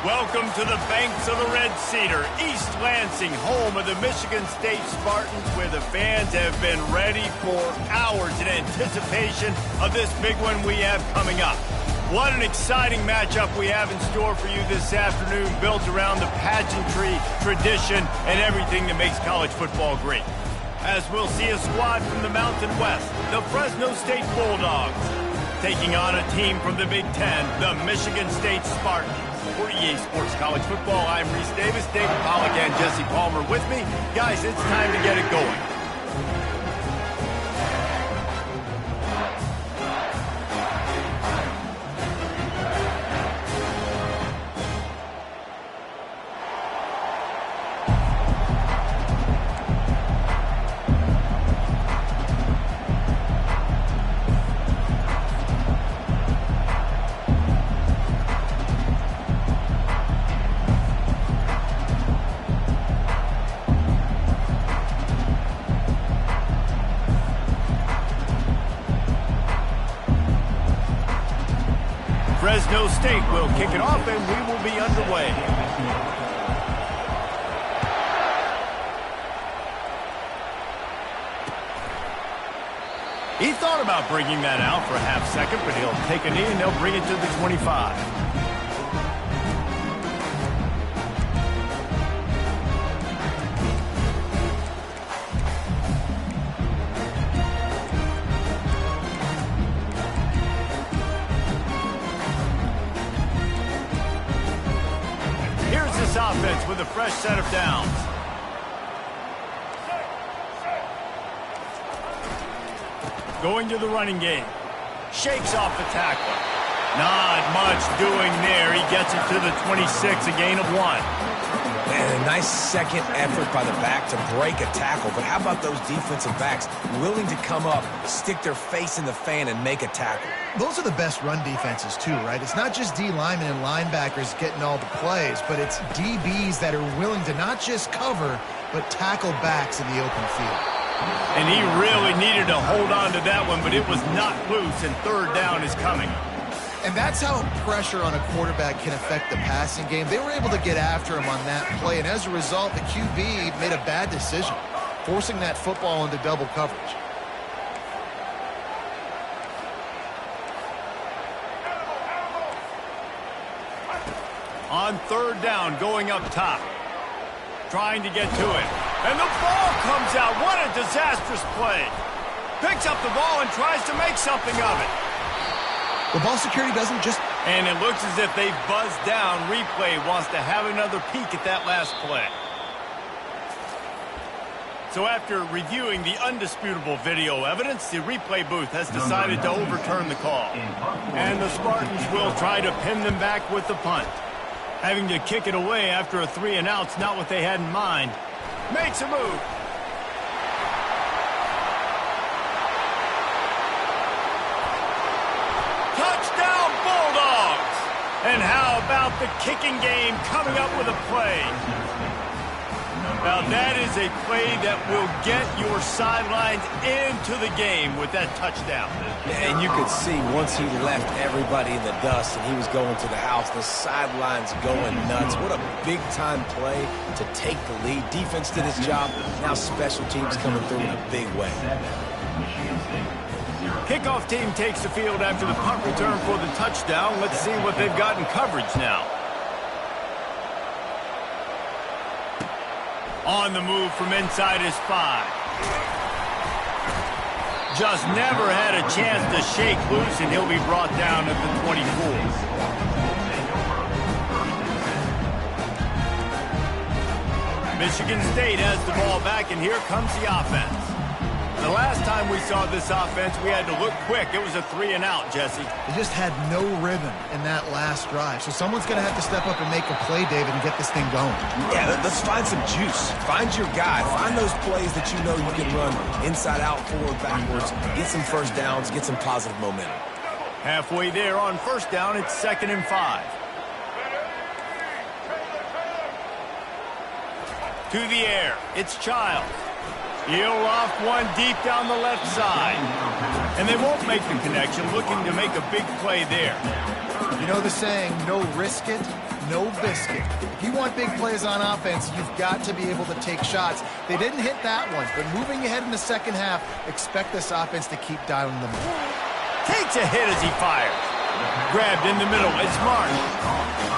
Welcome to the banks of the Red Cedar, East Lansing, home of the Michigan State Spartans, where the fans have been ready for hours in anticipation of this big one we have coming up. What an exciting matchup we have in store for you this afternoon, built around the pageantry, tradition, and everything that makes college football great. As we'll see a squad from the Mountain West, the Fresno State Bulldogs, taking on a team from the Big Ten, the Michigan State Spartans. For EA Sports College Football, I'm Reese Davis, David Pollack, and Jesse Palmer with me. Guys, it's time to get it going. Fresno State will kick it off, and we will be underway. He thought about bringing that out for a half second, but he'll take a knee, and they'll bring it to the 25. Offense with a fresh set of downs. Going to the running game. Shakes off the tackle. Not much doing there. He gets it to the 26, a gain of 1. And a nice second effort by the back to break a tackle. But how about those defensive backs willing to come up, stick their face in the fan, and make a tackle? Those are the best run defenses, too, right? It's not just D linemen and linebackers getting all the plays, but it's DBs that are willing to not just cover, but tackle backs in the open field. And he really needed to hold on to that one, but it was not loose, and third down is coming. And that's how pressure on a quarterback can affect the passing game. They were able to get after him on that play, and as a result, the QB made a bad decision, forcing that football into double coverage. On third down, going up top. Trying to get to it. And the ball comes out. What a disastrous play. Picks up the ball and tries to make something of it. The ball security doesn't just... And it looks as if they've buzzed down. Replay wants to have another peek at that last play. So after reviewing the undisputable video evidence, the replay booth has decided to overturn the call. And the Spartans will try to pin them back with the punt. Having to kick it away after a 3-and-out's not what they had in mind. Makes a move. Touchdown, Bulldogs! And how about the kicking game coming up with a play? Now that is a play that will get your sidelines into the game with that touchdown. And you could see once he left everybody in the dust and he was going to the house, the sidelines going nuts. What a big-time play to take the lead. Defense did its job. Now special teams coming through in a big way. Kickoff team takes the field after the punt return for the touchdown. Let's see what they've got in coverage now. On the move from inside his 5. Just never had a chance to shake loose, and he'll be brought down at the 24. Michigan State has the ball back, and here comes the offense. The last time we saw this offense, we had to look quick. It was a 3-and-out, Jesse. They just had no rhythm in that last drive. So someone's going to have to step up and make a play, David, and get this thing going. Yeah, let's find some juice. Find your guy. Find those plays that you know you can run inside out, forward, backwards. Get some first downs. Get some positive momentum. Halfway there on first down, it's 2nd and 5. To the air, it's Childs. He'll loft one deep down the left side. And they won't make the connection, looking to make a big play there. You know the saying, no risk it, no biscuit. If you want big plays on offense, you've got to be able to take shots. They didn't hit that one, but moving ahead in the second half, expect this offense to keep dialing them in. Takes a hit as he fires. Grabbed in the middle. It's Marsh.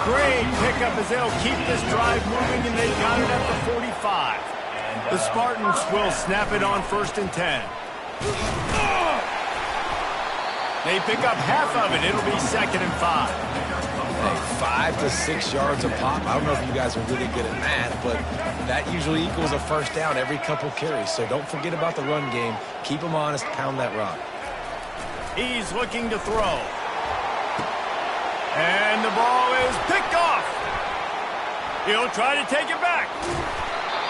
Great pickup as they'll keep this drive moving, and they got it at the 45. The Spartans will snap it on 1st and 10. They pick up half of it. It'll be 2nd and 5. Hey, 5 to 6 yards a pop. I don't know if you guys are really good at math, but that usually equals a first down every couple carries. So don't forget about the run game. Keep them honest. Pound that rock. He's looking to throw. And the ball is picked off. He'll try to take it back.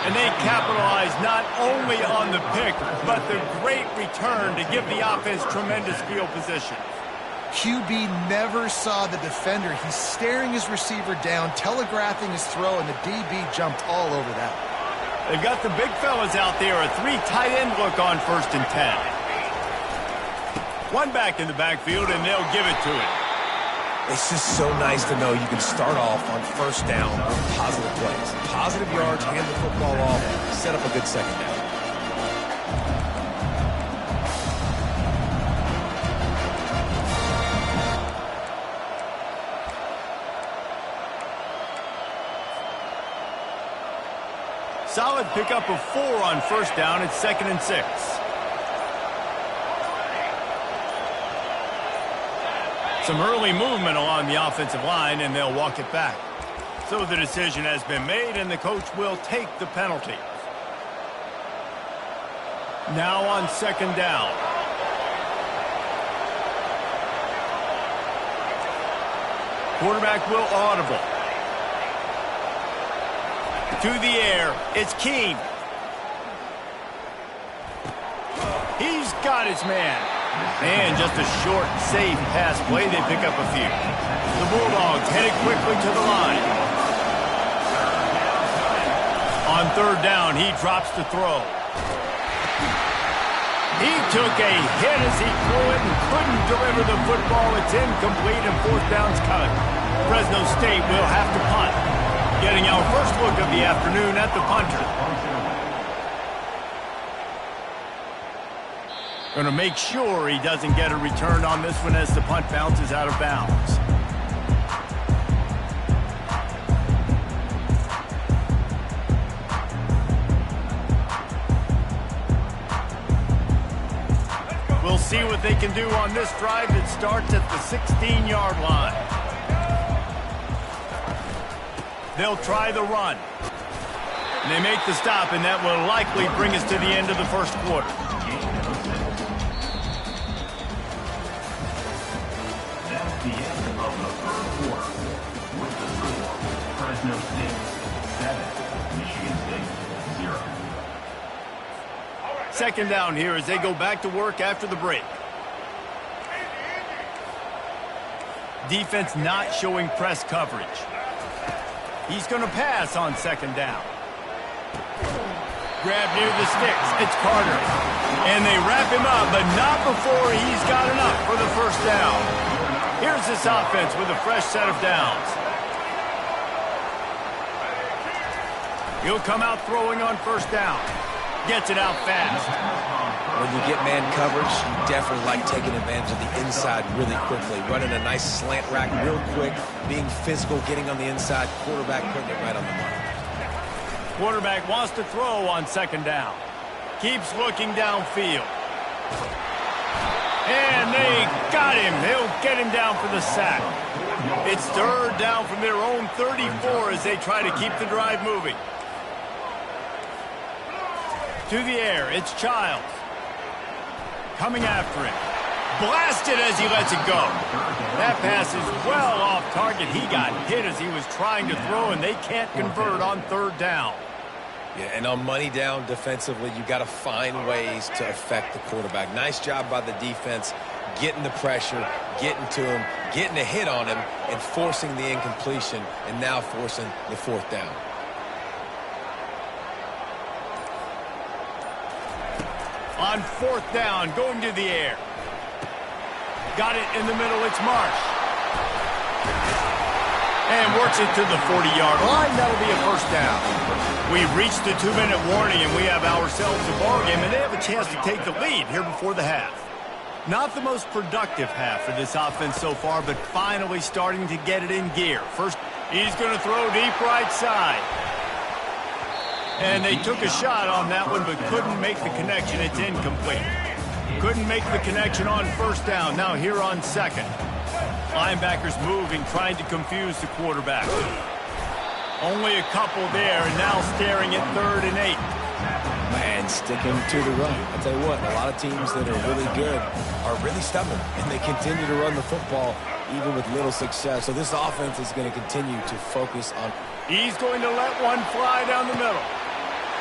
And they capitalize not only on the pick, but the great return to give the offense tremendous field position. QB never saw the defender. He's staring his receiver down, telegraphing his throw, and the DB jumped all over that. They've got the big fellas out there, a 3 tight end look on 1st and 10. One back in the backfield, and they'll give it to him. It's just so nice to know you can start off on 1st down with positive plays. Positive yards, hand the football off, set up a good 2nd down. Solid pickup of 4 on 1st down. It's 2nd and 6. Some early movement along the offensive line, and they'll walk it back. So the decision has been made, and the coach will take the penalty. Now on 2nd down. Quarterback will audible. To the air, it's Keene. He's got his man. And just a short, safe pass play. They pick up a few. The Bulldogs headed quickly to the line. On 3rd down, he drops to throw. He took a hit as he threw it and couldn't deliver the football. It's incomplete, and 4th down's cut. Fresno State will have to punt. Getting our first look of the afternoon at the punter. Going to make sure he doesn't get a return on this one as the punt bounces out of bounds. We'll see what they can do on this drive that starts at the 16-yard line. They'll try the run. And they make the stop, and that will likely bring us to the end of the 1st quarter. That's the end of the 1st quarter. With the score, Fresno State 7, Michigan State 0. 2nd down here as they go back to work after the break. Defense not showing press coverage. He's going to pass on 2nd down. Grab near the sticks. It's Carter. And they wrap him up, but not before he's got enough for the 1st down. Here's this offense with a fresh set of downs. He'll come out throwing on 1st down. Gets it out fast. When you get man coverage, you definitely like taking advantage of the inside really quickly. Running a nice slant rack real quick, being physical, getting on the inside, quarterback putting it right on the mark. Quarterback wants to throw on 2nd down. Keeps looking downfield. And they got him. They'll get him down for the sack. It's 3rd down from their own 34 as they try to keep the drive moving. To the air, it's Childs. Coming after him. Blasted as he lets it go. That pass is well off target. He got hit as he was trying to throw, and they can't convert on 3rd down. Yeah, and on money down defensively, you got to find ways to affect the quarterback. Nice job by the defense, getting the pressure, getting to him, getting a hit on him, and forcing the incompletion, and now forcing the 4th down. On 4th down, going to the air. Got it in the middle, it's Marsh. And works it to the 40-yard line. That'll be a first down. We've reached the 2-minute warning, and we have ourselves a ball game, and they have a chance to take the lead here before the half. Not the most productive half for this offense so far, but finally starting to get it in gear. First, he's going to throw deep right side. And they took a shot on that one, but couldn't make the connection. It's incomplete. Couldn't make the connection on first down. Now here on second. Linebackers moving, trying to confuse the quarterback. Only a couple there, and now staring at 3rd and 8. Man, sticking to the run. I'll tell you what, a lot of teams that are really good are really stubborn, and they continue to run the football even with little success. So this offense is going to continue to focus on. He's going to let one fly down the middle.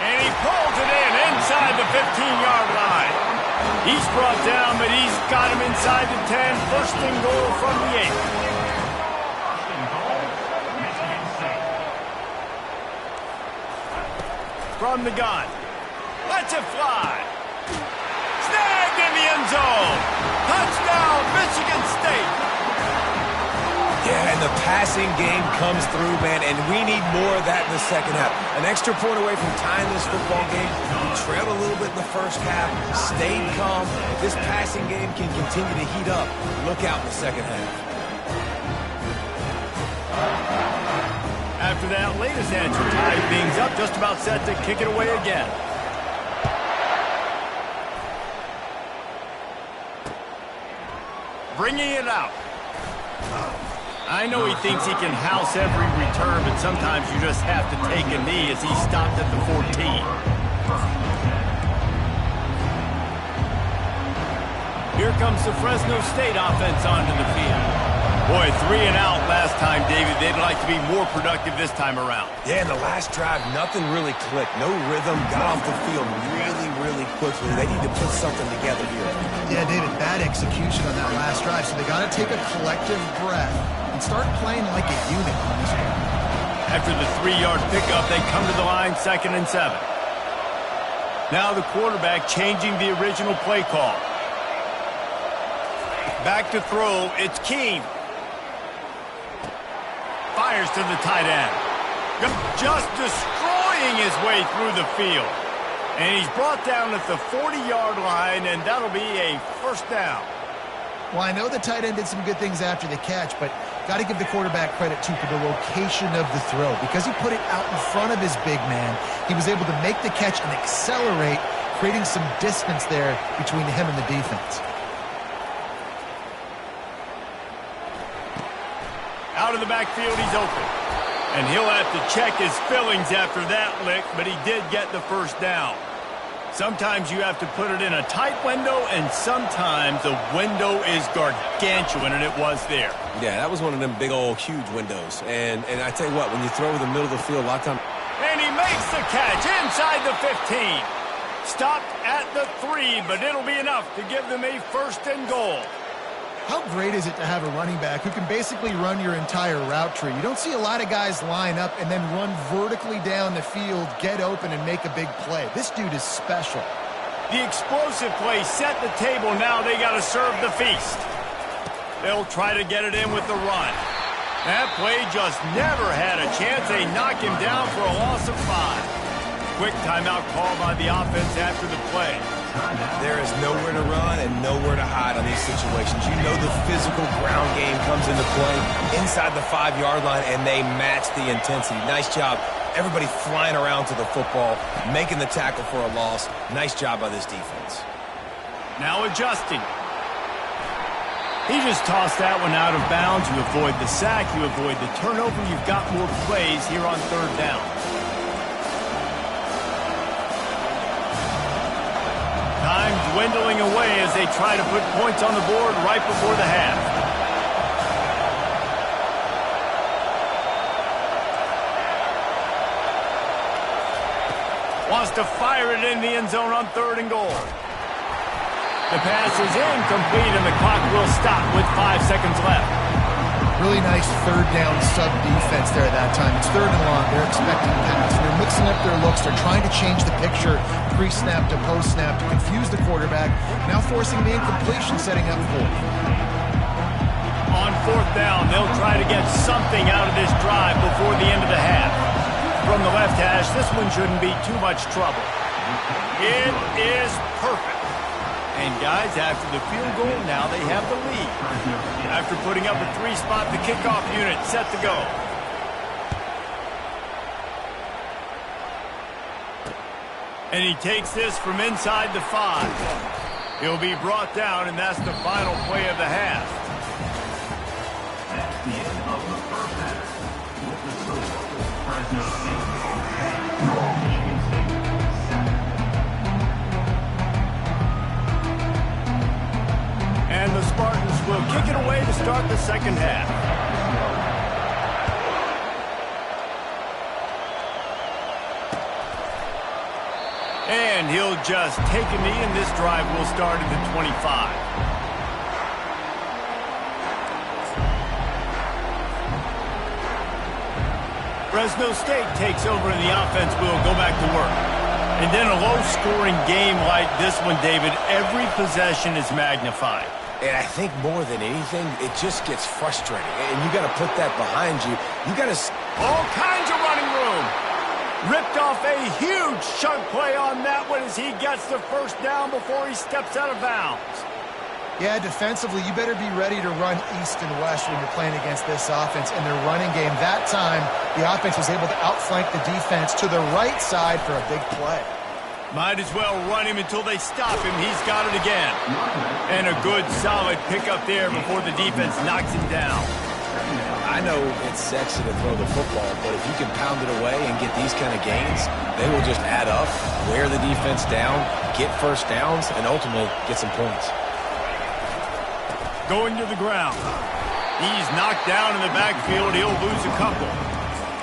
And he pulls it in inside the 15-yard line. He's brought down, but he's got him inside the 10. First and goal from the 8. From the gun. Lets it fly. Snagged in the end zone. Touchdown, Michigan State. Yeah, and the passing game comes through, man, and we need more of that in the second half. An extra point away from tying this football game. We trailed a little bit in the first half, stayed calm. If this passing game can continue to heat up, look out in the second half. After that latest answer, tied things up, just about set to kick it away again. Bringing it out. I know he thinks he can house every return, but sometimes you just have to take a knee as he stopped at the 14. Here comes the Fresno State offense onto the field. Boy, 3 and out last time, David. They'd like to be more productive this time around. Yeah, in the last drive, nothing really clicked. No rhythm, got off the field really quickly. They need to put something together here. Yeah, David, bad execution on that last drive, so they got to take a collective breath and start playing like a unit on this one. After the 3-yard pickup, they come to the line, 2nd and 7. Now the quarterback changing the original play call. Back to throw, it's Keene. Fires to the tight end. Just destroying his way through the field. And he's brought down at the 40-yard line, and that'll be a first down. Well, I know the tight end did some good things after the catch, but got to give the quarterback credit, too, for the location of the throw. Because he put it out in front of his big man, he was able to make the catch and accelerate, creating some distance there between him and the defense. Out of the backfield, he's open. And he'll have to check his fillings after that lick, but he did get the first down. Sometimes you have to put it in a tight window, and sometimes the window is gargantuan, and it was there. Yeah, that was one of them big old huge windows. And I tell you what, when you throw over the middle of the field, a lot of times. And he makes the catch inside the 15. Stopped at the 3, but it'll be enough to give them a first and goal. How great is it to have a running back who can basically run your entire route tree? You don't see a lot of guys line up and then run vertically down the field, get open, and make a big play. This dude is special. The explosive play set the table. Now they got to serve the feast. They'll try to get it in with the run. That play just never had a chance. They knock him down for a loss of 5. Quick timeout call by the offense after the play. There is nowhere to run and nowhere to hide on these situations. You know the physical ground game comes into play inside the 5-yard line, and they match the intensity. Nice job. Everybody flying around to the football, making the tackle for a loss. Nice job by this defense. Now adjusting. He just tossed that one out of bounds. You avoid the sack. You avoid the turnover. You've got more plays here on 3rd down. Time dwindling away as they try to put points on the board right before the half. Wants to fire it in the end zone on 3rd and goal. The pass is incomplete, and the clock will stop with 5 seconds left. Really nice 3rd down sub-defense there that time. It's 3rd and long. They're expecting pass. They're mixing up their looks. They're trying to change the picture pre-snap to post-snap to confuse the quarterback. Now forcing the incompletion, setting up for it. On fourth down, they'll try to get something out of this drive before the end of the half. From the left hash, this one shouldn't be too much trouble. It is perfect. And guys, after the field goal, now they have the lead. After putting up a 3-spot, the kickoff unit set to go. And he takes this from inside the 5. He'll be brought down, and that's the final play of the half. That's the end of the first half. With the score, Fresno State 10, Michigan State 7. And the Spartans will kick it away to start the second half. And he'll just take a knee, and this drive will start at the 25. Fresno State takes over, and the offense will go back to work. And then a low-scoring game like this one, David, every possession is magnified. And I think more than anything, it just gets frustrating. And you got to put that behind you. You got to... All kinds of running room. Ripped off a huge chunk play on that one as he gets the first down before he steps out of bounds. Yeah, defensively, you better be ready to run east and west when you're playing against this offense and their running game. That time, the offense was able to outflank the defense to the right side for a big play. Might as well run him until they stop him. He's got it again. And a good, solid pickup there before the defense knocks him down. I know it's sexy to throw the football, but if you can pound it away and get these kind of gains, they will just add up, wear the defense down, get first downs, and ultimately get some points. Going to the ground. He's knocked down in the backfield. He'll lose a couple.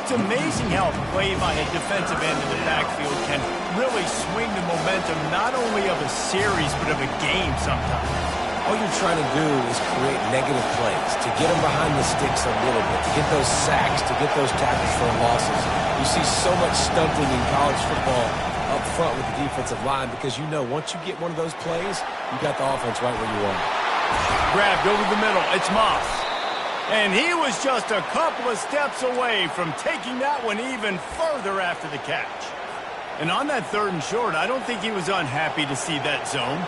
It's amazing how a play by a defensive end in the backfield can really swing the momentum not only of a series but of a game sometimes. All you're trying to do is create negative plays, to get them behind the sticks a little bit, to get those sacks, to get those tackles for losses. You see so much stunting in college football up front with the defensive line because you know once you get one of those plays, you got the offense right where you want it. Grabbed over the middle. It's Moss. And he was just a couple of steps away from taking that one even further after the catch. And on that 3rd and short, I don't think he was unhappy to see that zone.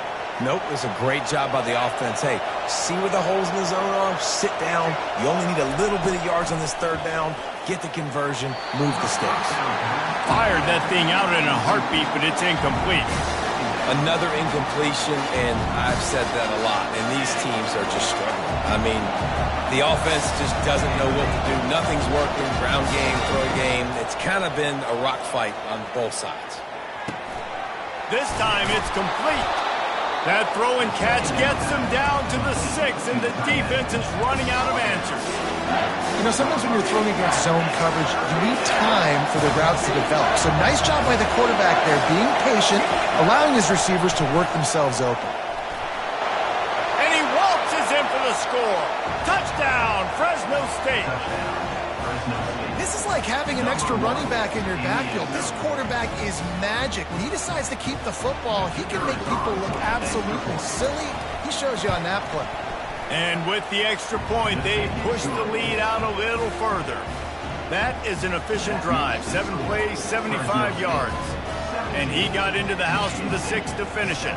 Nope, it was a great job by the offense. Hey, see where the holes in the zone are? Sit down. You only need a little bit of yards on this 3rd down. Get the conversion. Move the sticks. Fired that thing out in a heartbeat, but it's incomplete. Another incompletion, and I've said that a lot, and these teams are just struggling. I mean, the offense just doesn't know what to do. Nothing's working. Ground game, throw game. It's kind of been a rock fight on both sides. This time it's complete. That throw and catch gets them down to the 6, and the defense is running out of answers. You know, sometimes when you're throwing against zone coverage, you need time for the routes to develop. So nice job by the quarterback there, being patient, allowing his receivers to work themselves open. And he waltzes in for the score. Touchdown, Fresno State. This is like having an extra running back in your backfield. This quarterback is magic. When he decides to keep the football, he can make people look absolutely silly. He shows you on that play. And with the extra point, they push the lead out a little further. That is an efficient drive. 7 plays, 75 yards. And he got into the house from the 6 to finish it.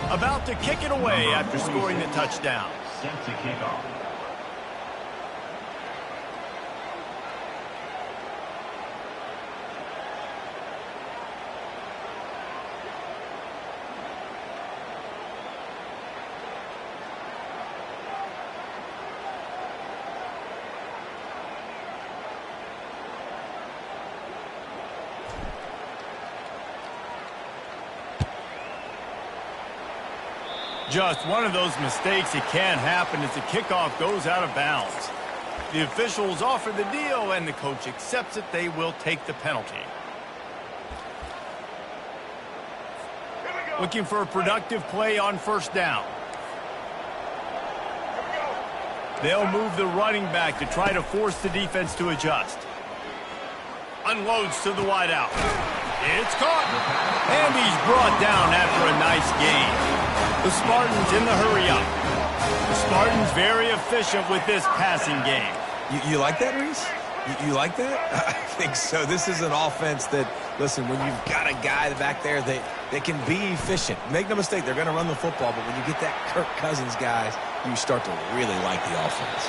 About to kick it away after scoring the touchdown. Set to kick off. Just one of those mistakes that can happen as the kickoff goes out of bounds. The officials offer the deal, and the coach accepts it. They will take the penalty. Looking for a productive play on 1st down. They'll move the running back to try to force the defense to adjust. Unloads to the wideout. It's caught. And he's brought down after a nice gain. The Spartans in the hurry up. The Spartans very efficient with this passing game. You like that, Reese? You like that? I think so. This is an offense that, listen, when you've got a guy back there that can be efficient. Make no mistake, they're going to run the football, but when you get that Kirk Cousins guys, you start to really like the offense.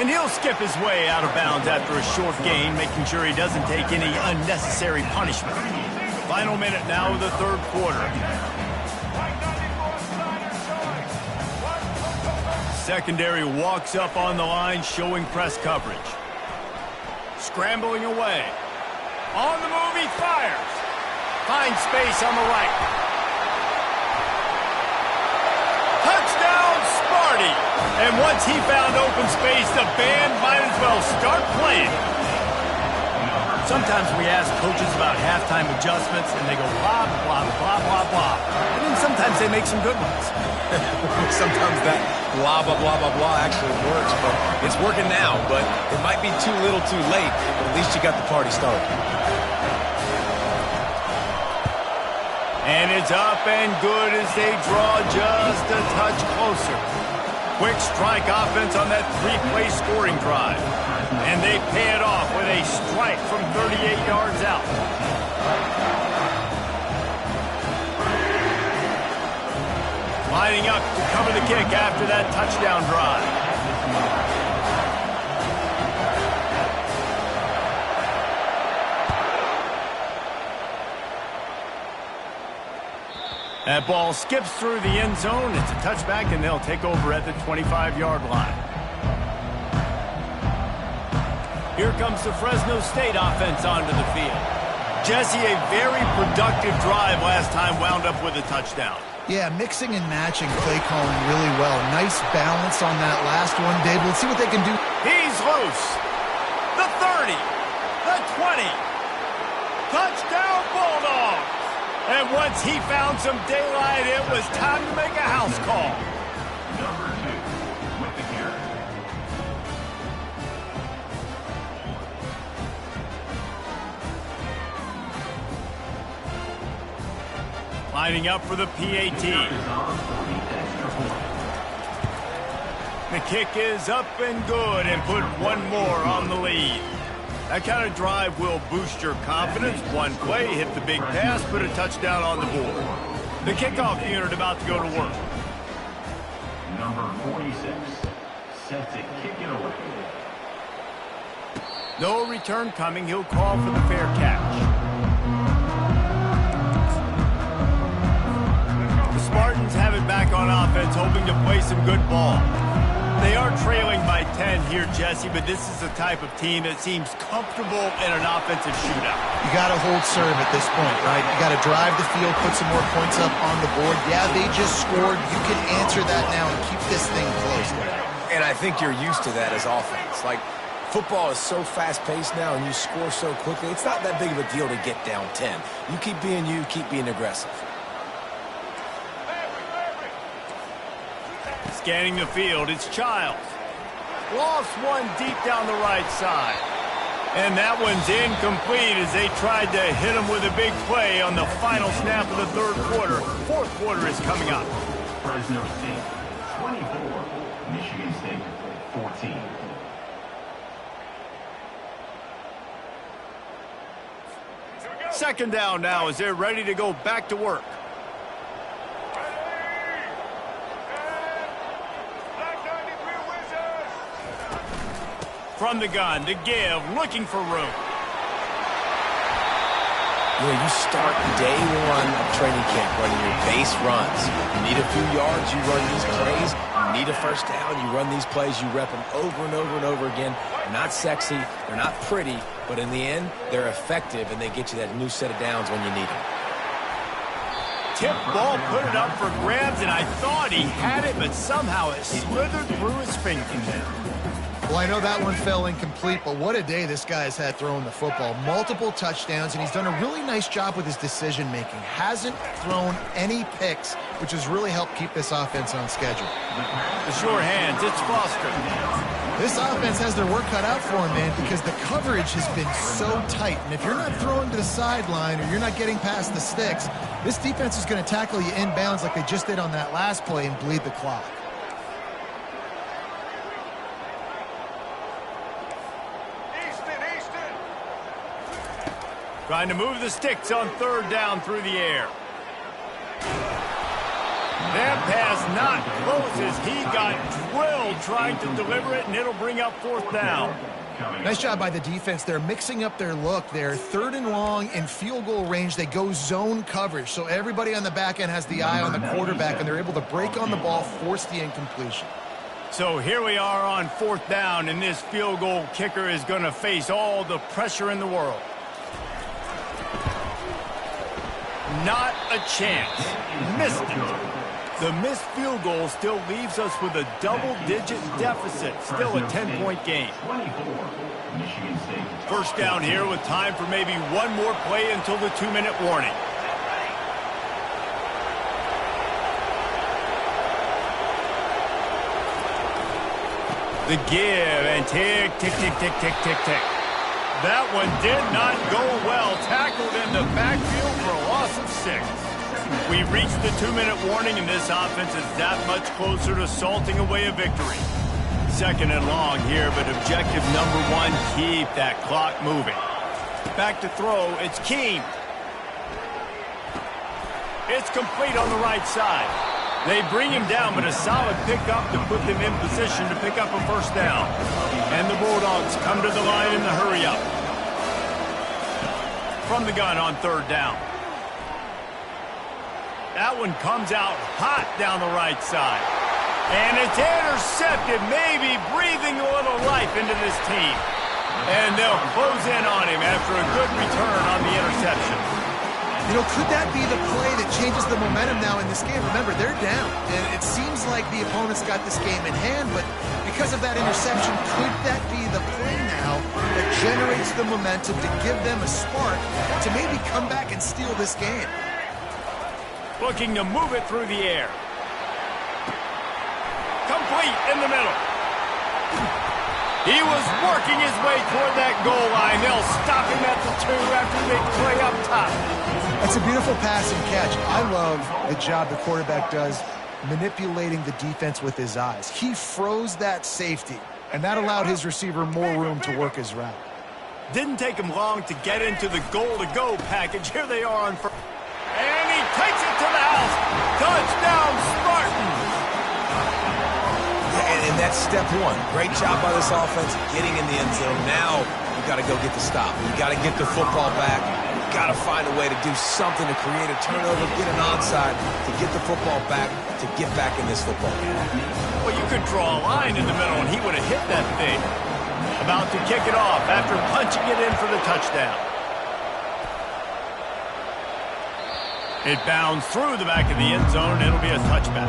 And he'll skip his way out of bounds after a short gain, making sure he doesn't take any unnecessary punishment. Final minute now of the third quarter. Secondary walks up on the line, showing press coverage. Scrambling away. On the move, he fires. Finds space on the right. Touchdown, Sparty! And once he found open space, the band might as well start playing. Sometimes we ask coaches about halftime adjustments, and they go blah, blah, blah, blah, blah. And then sometimes they make some good ones. Sometimes that blah, blah, blah, blah, blah actually works, but it's working now. But it might be too little too late, but at least you got the party started. And it's up and good as they draw just a touch closer. Quick strike offense on that three-play scoring drive. And they pay it off with a strike from 38 yards out. Lining up to cover the kick after that touchdown drive. That ball skips through the end zone. It's a touchback, and they'll take over at the 25-yard line. Here comes the Fresno State offense onto the field. Jesse, a very productive drive last time, wound up with a touchdown. Yeah, mixing and matching play calling really well. Nice balance on that last one, Dave. Let's see what they can do. He's loose. The 30. The 20. Touchdown, Bulldogs. And once he found some daylight, it was time to make a house call. Number 2 with the carry. Lining up for the PAT. The kick is up and good and put one more on the lead. That kind of drive will boost your confidence. One play, hit the big pass, put a touchdown on the board. The kickoff unit about to go to work. Number 46 set to kick it away. No return coming. He'll call for the fair catch. The Spartans have it back on offense, hoping to play some good ball. They are trailing by 10 here, Jesse, but this is the type of team that seems comfortable in an offensive shootout. You got to hold serve at this point, right? You got to drive the field, put some more points up on the board. Yeah, they just scored. You can answer that now and keep this thing close. And I think you're used to that as offense. Like, football is so fast-paced now, and you score so quickly. It's not that big of a deal to get down 10. You keep being you, keep being aggressive. Scanning the field, it's Childs. Lost one deep down the right side. And that one's incomplete as they tried to hit him with a big play on the final snap of the third quarter. Fourth quarter is coming up. Fresno State 24, Michigan State 14. Second down now as they're ready to go back to work. From the gun to give, looking for room. You start day one of training camp running your base runs. You need a few yards, you run these plays. You need a first down, you run these plays. You rep them over and over and over again. They're not sexy, they're not pretty, but in the end, they're effective, and they get you that new set of downs when you need them. Tip ball, put it up for grabs, and I thought he had it, but somehow it slithered through his fingers. Well, I know that one fell incomplete, but what a day this guy has had throwing the football. Multiple touchdowns, and he's done a really nice job with his decision-making. Hasn't thrown any picks, which has really helped keep this offense on schedule. The sure hands, it's Foster. This offense has their work cut out for him, man, because the coverage has been so tight. And if you're not throwing to the sideline or you're not getting past the sticks, this defense is going to tackle you inbounds like they just did on that last play and bleed the clock. Trying to move the sticks on third down through the air. That pass not close as he got drilled trying to deliver it, and it'll bring up fourth down. Nice job by the defense. They're mixing up their look. They're 3rd and long in field goal range. They go zone coverage, so everybody on the back end has the eye on the quarterback, and they're able to break on the ball, force the incompletion. So here we are on fourth down, and this field goal kicker is going to face all the pressure in the world. Not a chance. Missed it. The missed field goal still leaves us with a double-digit deficit. Still a 10-point game. First down here with time for maybe one more play until the 2-minute warning. The give and tick, tick, tick, tick, tick, tick, tick. That one did not go well. Tackled in the backfield for a loss of 6. We reached the 2-minute warning, and this offense is that much closer to salting away a victory. 2nd and long here, but objective number 1, keep that clock moving. Back to throw, it's Keene. It's complete on the right side. They bring him down, but a solid pickup to put them in position to pick up a first down. And the Bulldogs come to the line in the hurry-up. From the gun on third down. That one comes out hot down the right side. And it's intercepted, maybe breathing a little life into this team. And they'll close in on him after a good return on the interception. You know, could that be the play that changes the momentum now in this game? Remember, they're down, and it seems like the opponent's got this game in hand, but because of that interception, could that be the play now that generates the momentum to give them a spark to maybe come back and steal this game? Looking to move it through the air. Complete in the middle. He was working his way toward that goal line. They'll stop him at the 2 after they play up top. That's a beautiful pass and catch. I love the job the quarterback does manipulating the defense with his eyes. He froze that safety, and that allowed his receiver more room to work his route. Didn't take him long to get into the goal-to-go package. Here they are on first. And he takes it to the house. Touchdown, Spartans. And that's step 1. Great job by this offense getting in the end zone. Now you got to go get the stop. You got to get the football back. You got to find a way to do something to create a turnover, get an onside, to get the football back, to get back in this football game. Well, you could draw a line in the middle, and he would have hit that thing. About to kick it off after punching it in for the touchdown. It bounds through the back of the end zone. It'll be a touchback.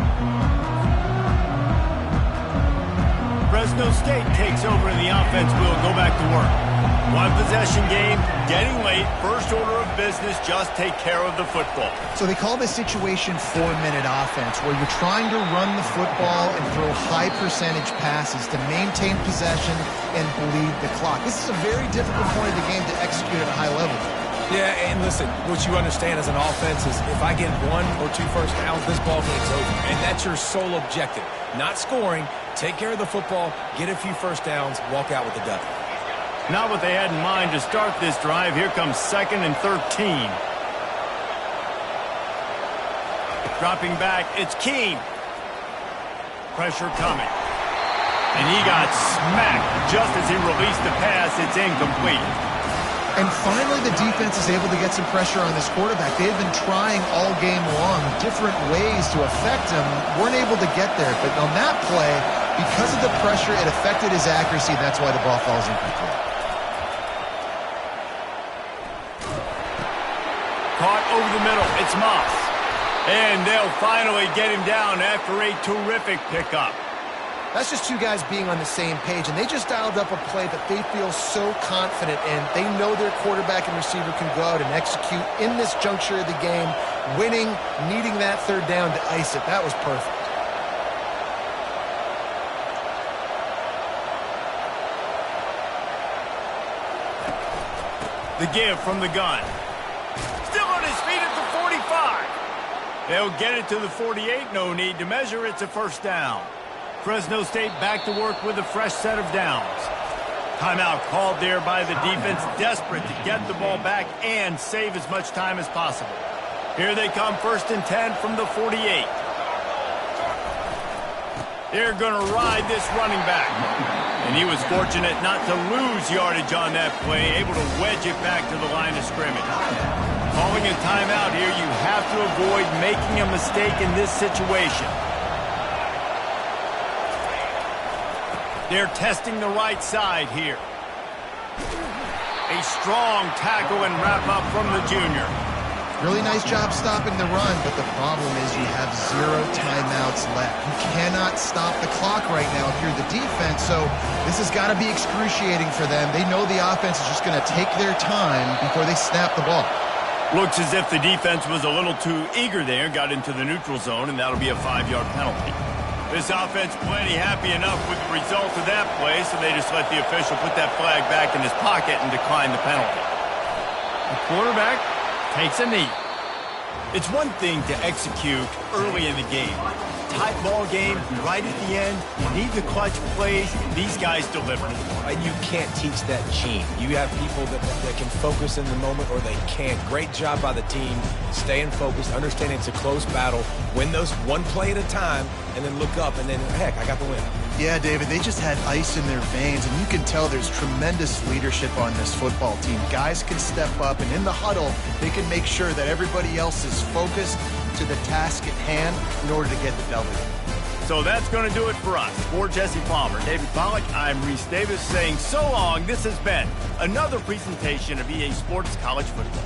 Fresno State takes over in the offense. We'll go back to work. One possession game, getting late. First order of business, just take care of the football. So they call this situation 4-minute offense, where you're trying to run the football and throw high percentage passes to maintain possession and bleed the clock. This is a very difficult point of the game to execute at a high level. Yeah, and listen, what you understand as an offense is if I get 1 or 2 first downs, this ball game's over. And that's your sole objective. Not scoring, take care of the football, get a few first downs, walk out with the dub. Not what they had in mind to start this drive. Here comes 2nd and 13. Dropping back, it's Keene. Pressure coming. And he got smacked just as he released the pass. It's incomplete. And finally, the defense is able to get some pressure on this quarterback. They've been trying all game long different ways to affect him. Weren't able to get there. But on that play, because of the pressure, it affected his accuracy. That's why the ball falls incomplete. Caught over the middle. It's Moss. And they'll finally get him down after a terrific pickup. That's just two guys being on the same page, and they just dialed up a play that they feel so confident in. They know their quarterback and receiver can go out and execute in this juncture of the game, winning, needing that third down to ice it. That was perfect. The give from the gun. Still on his feet at the 45. They'll get it to the 48. No need to measure. It's a first down. Fresno State back to work with a fresh set of downs. Timeout called there by the defense, desperate to get the ball back and save as much time as possible. Here they come, 1st and 10 from the 48. They're going to ride this running back. And he was fortunate not to lose yardage on that play, able to wedge it back to the line of scrimmage. Calling a timeout here, you have to avoid making a mistake in this situation. They're testing the right side here. A strong tackle and wrap up from the junior. Really nice job stopping the run, but the problem is you have 0 timeouts left. You cannot stop the clock right now if you're the defense, so this has got to be excruciating for them. They know the offense is just going to take their time before they snap the ball. Looks as if the defense was a little too eager there, got into the neutral zone, and that'll be a 5-yard penalty. This offense plenty happy enough with the result of that play, so they just let the official put that flag back in his pocket and decline the penalty. The quarterback takes a knee. It's one thing to execute early in the game. Tight ball game, right at the end, you need the clutch plays. These guys deliver. And you can't teach that gene. You have people that can focus in the moment or they can't. Great job by the team, staying focused, understanding it's a close battle, win those one play at a time, and then look up, and then, heck, I got the win. Yeah, David, they just had ice in their veins, and you can tell there's tremendous leadership on this football team. Guys can step up, and in the huddle, they can make sure that everybody else is focused to the task at hand in order to get the W. So that's going to do it for us. For Jesse Palmer, David Pollack, I'm Reese Davis saying so long. This has been another presentation of EA Sports College Football.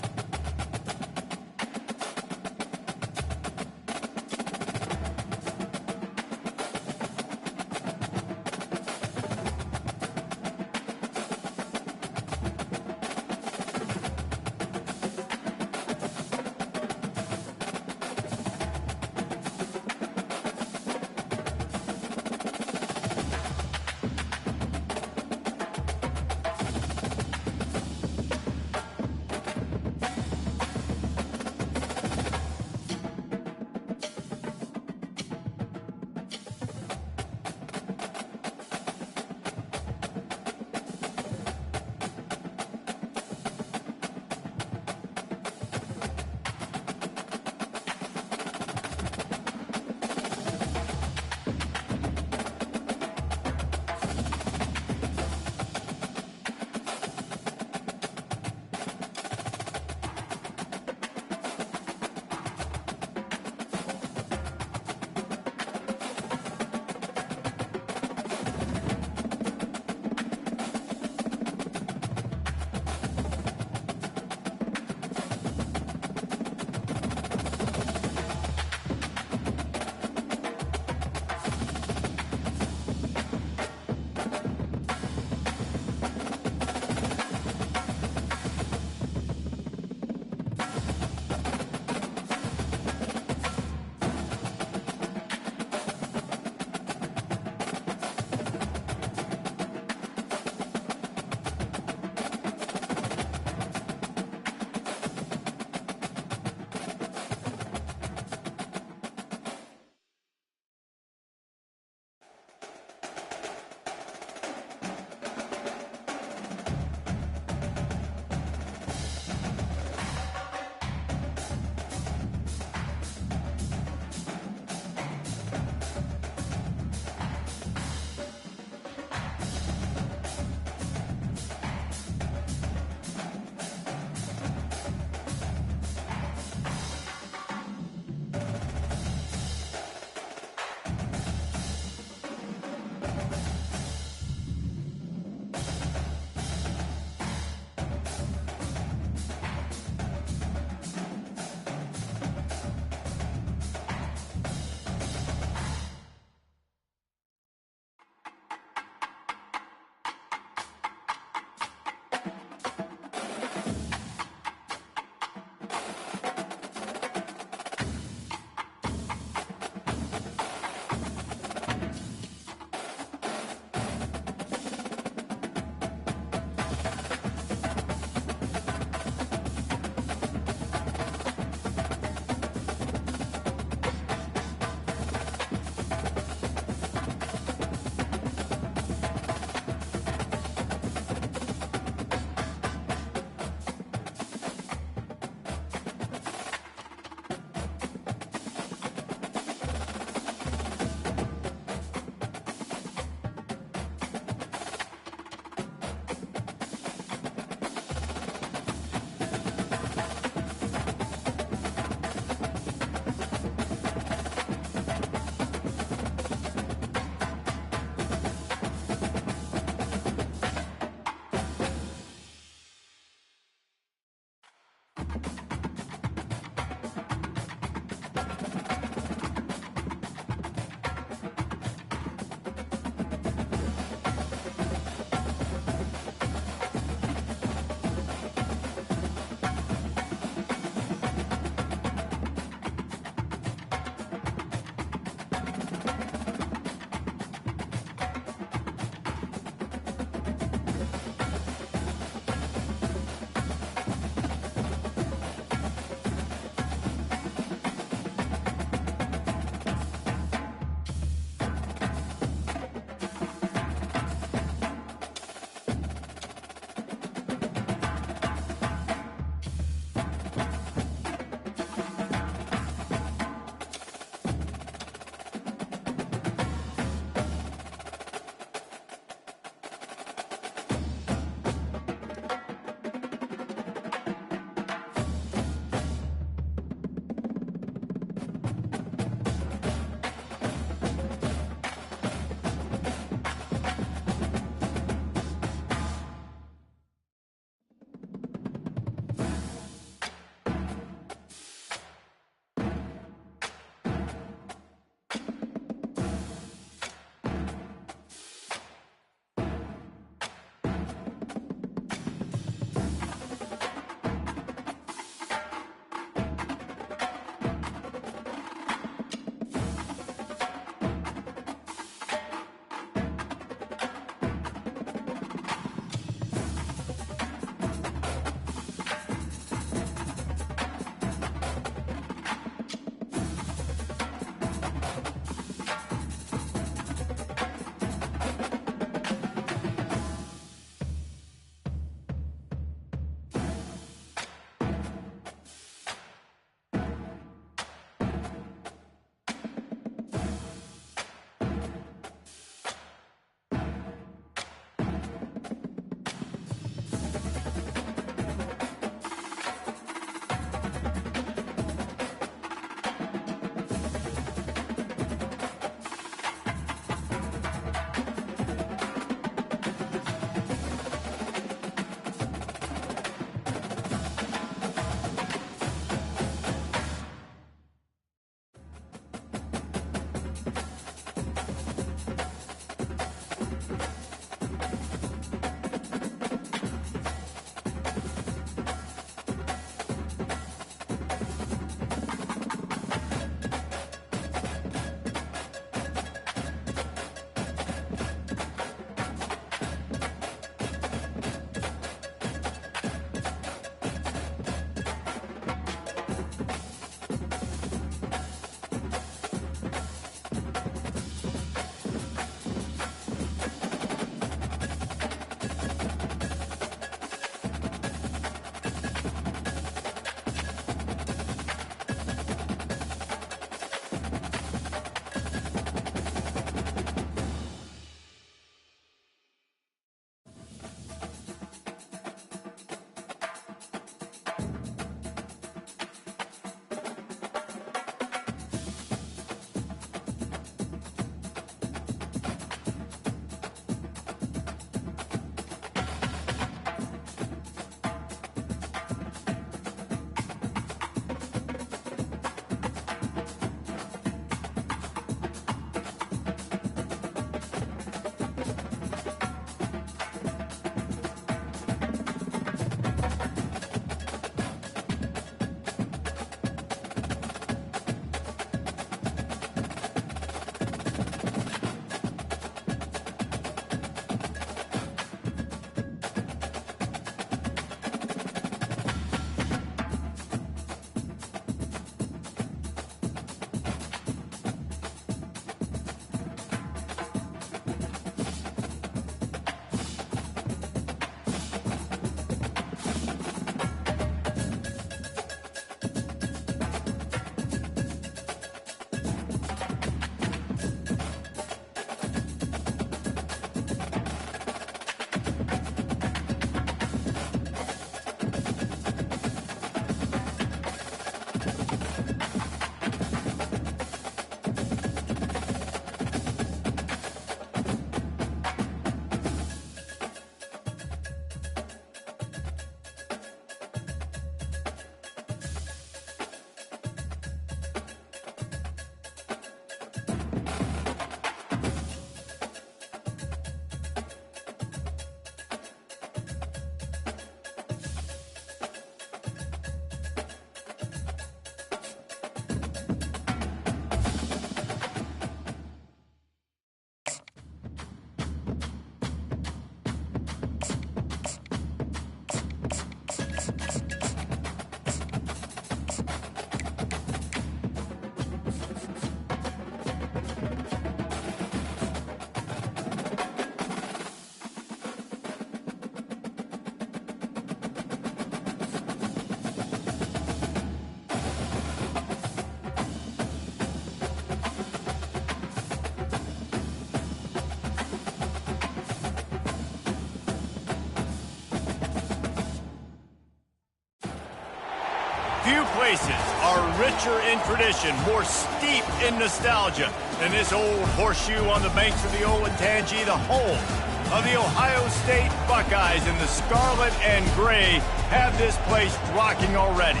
places are richer in tradition, more steep in nostalgia than this old horseshoe on the banks of the Olentangy, the home of the Ohio State Buckeyes. And the scarlet and gray have this place rocking already.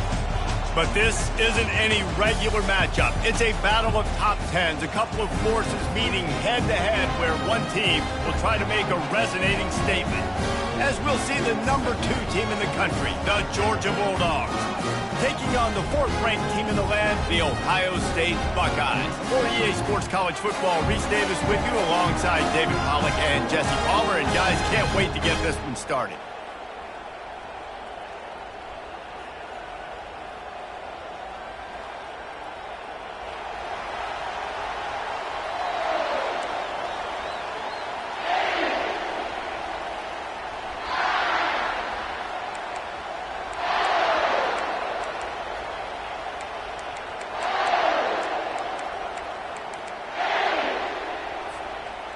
But this isn't any regular matchup. It's a battle of top tens, a couple of forces meeting head-to-head where one team will try to make a resonating statement. As we'll see the number 2 team in the country, the Georgia Bulldogs, taking on the 4th-ranked team in the land, the Ohio State Buckeyes. For EA Sports College Football, Reese Davis with you alongside David Pollack and Jesse Palmer. And guys, can't wait to get this one started.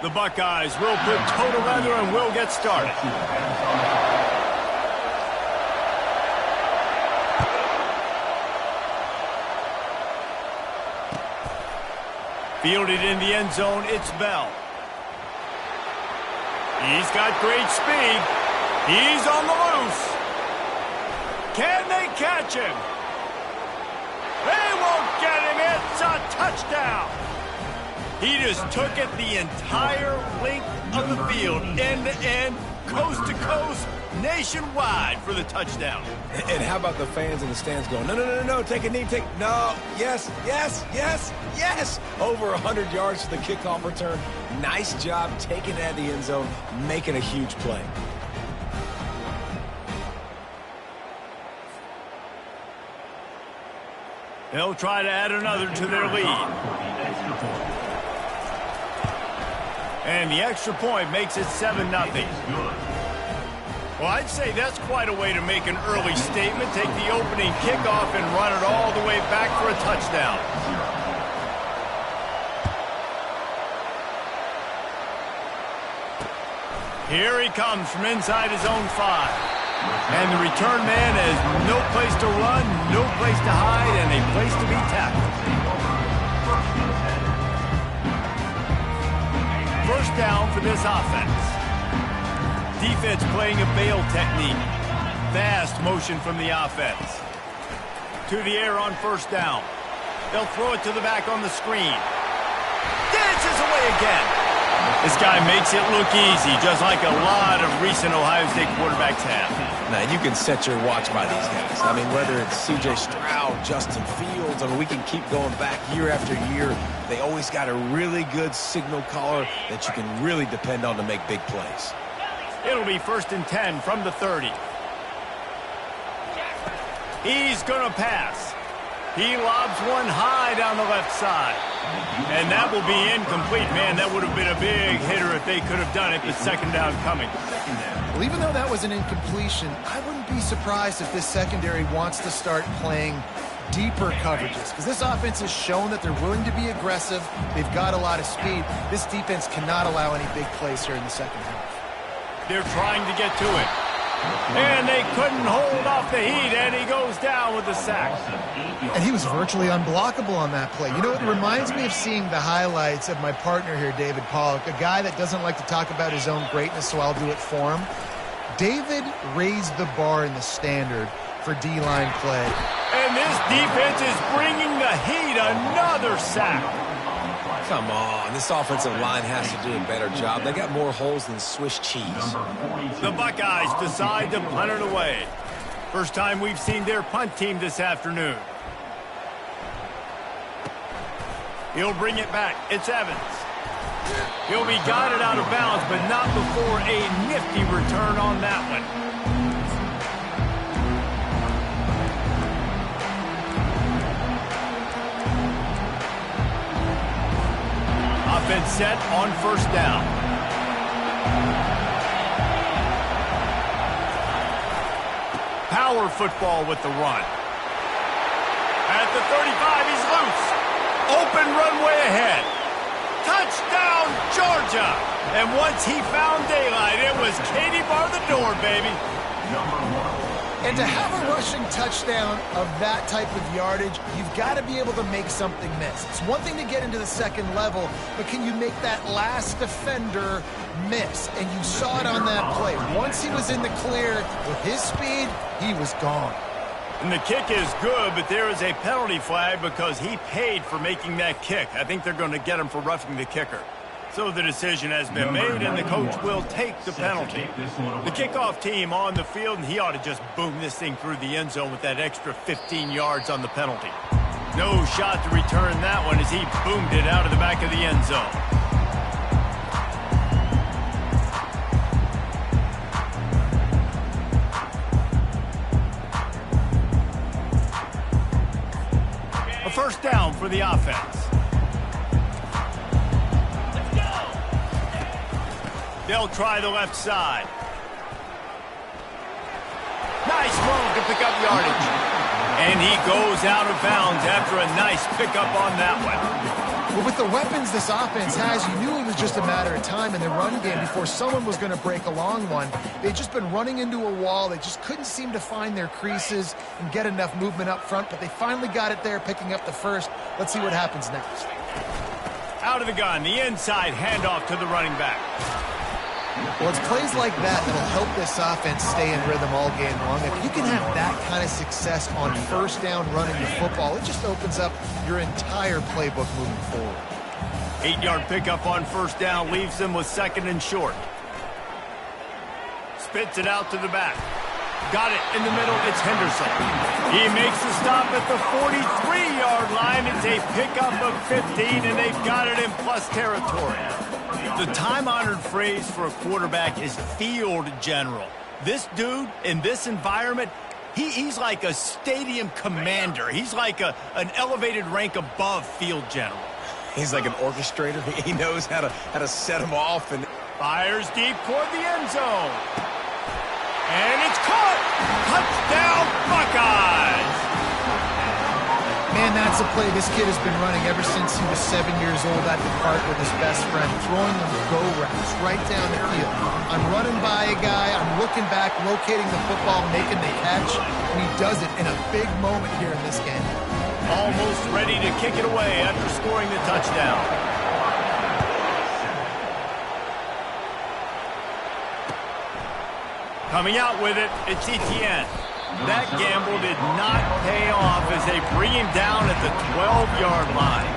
The Buckeyes will put total leather and will get started. Fielded in the end zone, it's Bell. He's got great speed. He's on the loose. Can they catch him? They won't get him. It's a touchdown. He just took it the entire length of the field, end to end, coast to coast, nationwide for the touchdown. And how about the fans in the stands going, no, no, no, no, no, take a knee, no, yes, yes, yes, yes. Over 100 yards to the kickoff return. Nice job taking it out of the end zone, making a huge play. They'll try to add another to their lead. And the extra point makes it 7-0. Well, I'd say that's quite a way to make an early statement. Take the opening kickoff and run it all the way back for a touchdown. Here he comes from inside his own 5. And the return man has no place to run, no place to hide, and a place to be tackled. First down for this offense. Defense playing a bail technique. Fast motion from the offense. To the air on first down. They'll throw it to the back on the screen. Dances away again. This guy makes it look easy, just like a lot of recent Ohio State quarterbacks have. Now, you can set your watch by these guys. I mean, whether it's C.J. Stroud, Justin Fields, I mean, we can keep going back year after year. They always got a really good signal caller that you can really depend on to make big plays. It'll be 1st and 10 from the 30. He's going to pass. He lobs one high down the left side. And that will be incomplete. Man, that would have been a big hitter if they could have done it, but second down coming. Well, even though that was an incompletion, I wouldn't be surprised if this secondary wants to start playing deeper coverages, because this offense has shown that they're willing to be aggressive. They've got a lot of speed. This defense cannot allow any big plays here in the second half. They're trying to get to it. And they couldn't hold off the heat, and he goes down with the sack. And he was virtually unblockable on that play. You know, it reminds me of seeing the highlights of my partner here, David Pollack, a guy that doesn't like to talk about his own greatness, so I'll do it for him. David raised the bar in the standard for D-line play. And this defense is bringing the heat. Another sack. Come on, this offensive line has to do a better job. They got more holes than Swiss cheese. The Buckeyes decide to punt it away. First time we've seen their punt team this afternoon. He'll bring it back. It's Evans. He'll be guided out of bounds, but not before a nifty return on that one. Offense set on first down. Power football with the run. At the 35, he's loose. Open runway ahead. Touchdown, Georgia. And once he found daylight, it was Katie bar the door, baby. And to have a rushing touchdown of that type of yardage, you've got to be able to make something miss. It's one thing to get into the second level, but can you make that last defender miss? And you saw it on that play. Once he was in the clear with his speed, he was gone. And the kick is good, but there is a penalty flag because he paid for making that kick. I think they're going to get him for roughing the kicker. So the decision has been made, and the coach will take the penalty. The kickoff team on the field, and he ought to just boom this thing through the end zone with that extra 15 yards on the penalty. No shot to return that one as he boomed it out of the back of the end zone. A first down for the offense. They'll try the left side. Nice move to pick up yardage. And he goes out of bounds after a nice pickup on that one. Well, with the weapons this offense has, you knew it was just a matter of time in the run game before someone was going to break a long one. They'd just been running into a wall. They just couldn't seem to find their creases and get enough movement up front, but they finally got it there, picking up the first. Let's see what happens next. Out of the gun, the inside handoff to the running back. Well, it's plays like that that'll help this offense stay in rhythm all game long. If you can have that kind of success on first down running the football, it just opens up your entire playbook moving forward. 8-yard pickup on first down leaves them with second and short. Spits it out to the back. Got it in the middle. It's Henderson. He makes the stop at the 43-yard line. It's a pickup of 15, and they've got it in plus territory. The time-honored phrase for a quarterback is field general. This dude, in this environment, he's like a stadium commander. He's like an elevated rank above field general. He's like an orchestrator. He knows how to set them off. And fires deep toward the end zone. And it's caught! Touchdown, Buckeyes! Man, that's a play this kid has been running ever since he was 7 years old at the park with his best friend, throwing them go routes right down the field. I'm running by a guy, I'm looking back, locating the football, making the catch, and he does it in a big moment here in this game. Almost ready to kick it away after scoring the touchdown. Coming out with it, it's Etienne. That gamble did not pay off as they bring him down at the 12-yard line.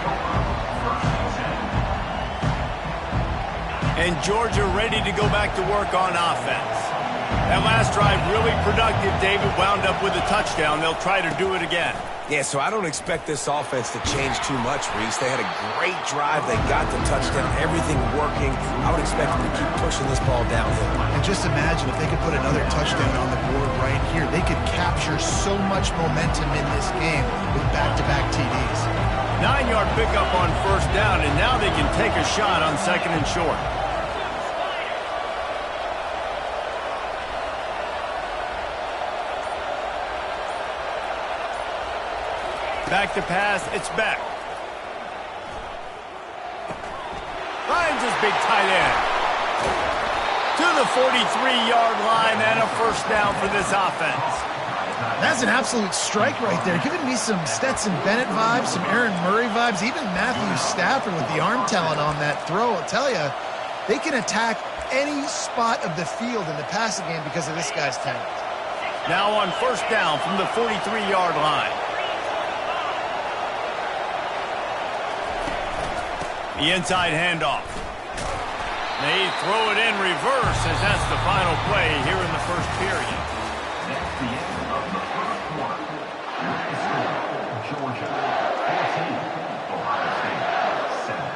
And Georgia ready to go back to work on offense. That last drive really productive. David wound up with a touchdown. They'll try to do it again. yeah, so I don't expect this offense to change too much, Reese. They had a great drive. They got the touchdown, everything working. I would expect them to keep pushing this ball downhill. And just imagine if they could put another touchdown on the board right here. They could capture so much momentum in this game with back-to-back TDs. 9-yard pickup on first down, and now they can take a shot on second and short. Back to pass, it's Beck. Finds his big tight end. To the 43-yard line and a first down for this offense. That's an absolute strike right there. Giving me some Stetson Bennett vibes, some Aaron Murray vibes, even Matthew Stafford with the arm talent on that throw. I'll tell you, they can attack any spot of the field in the passing game because of this guy's talent. Now on first down from the 43-yard line. The inside handoff. They throw it in reverse as that's the final play here in the first period. That's the end of the first quarter. United States, Georgia, 14, Ohio State, 7.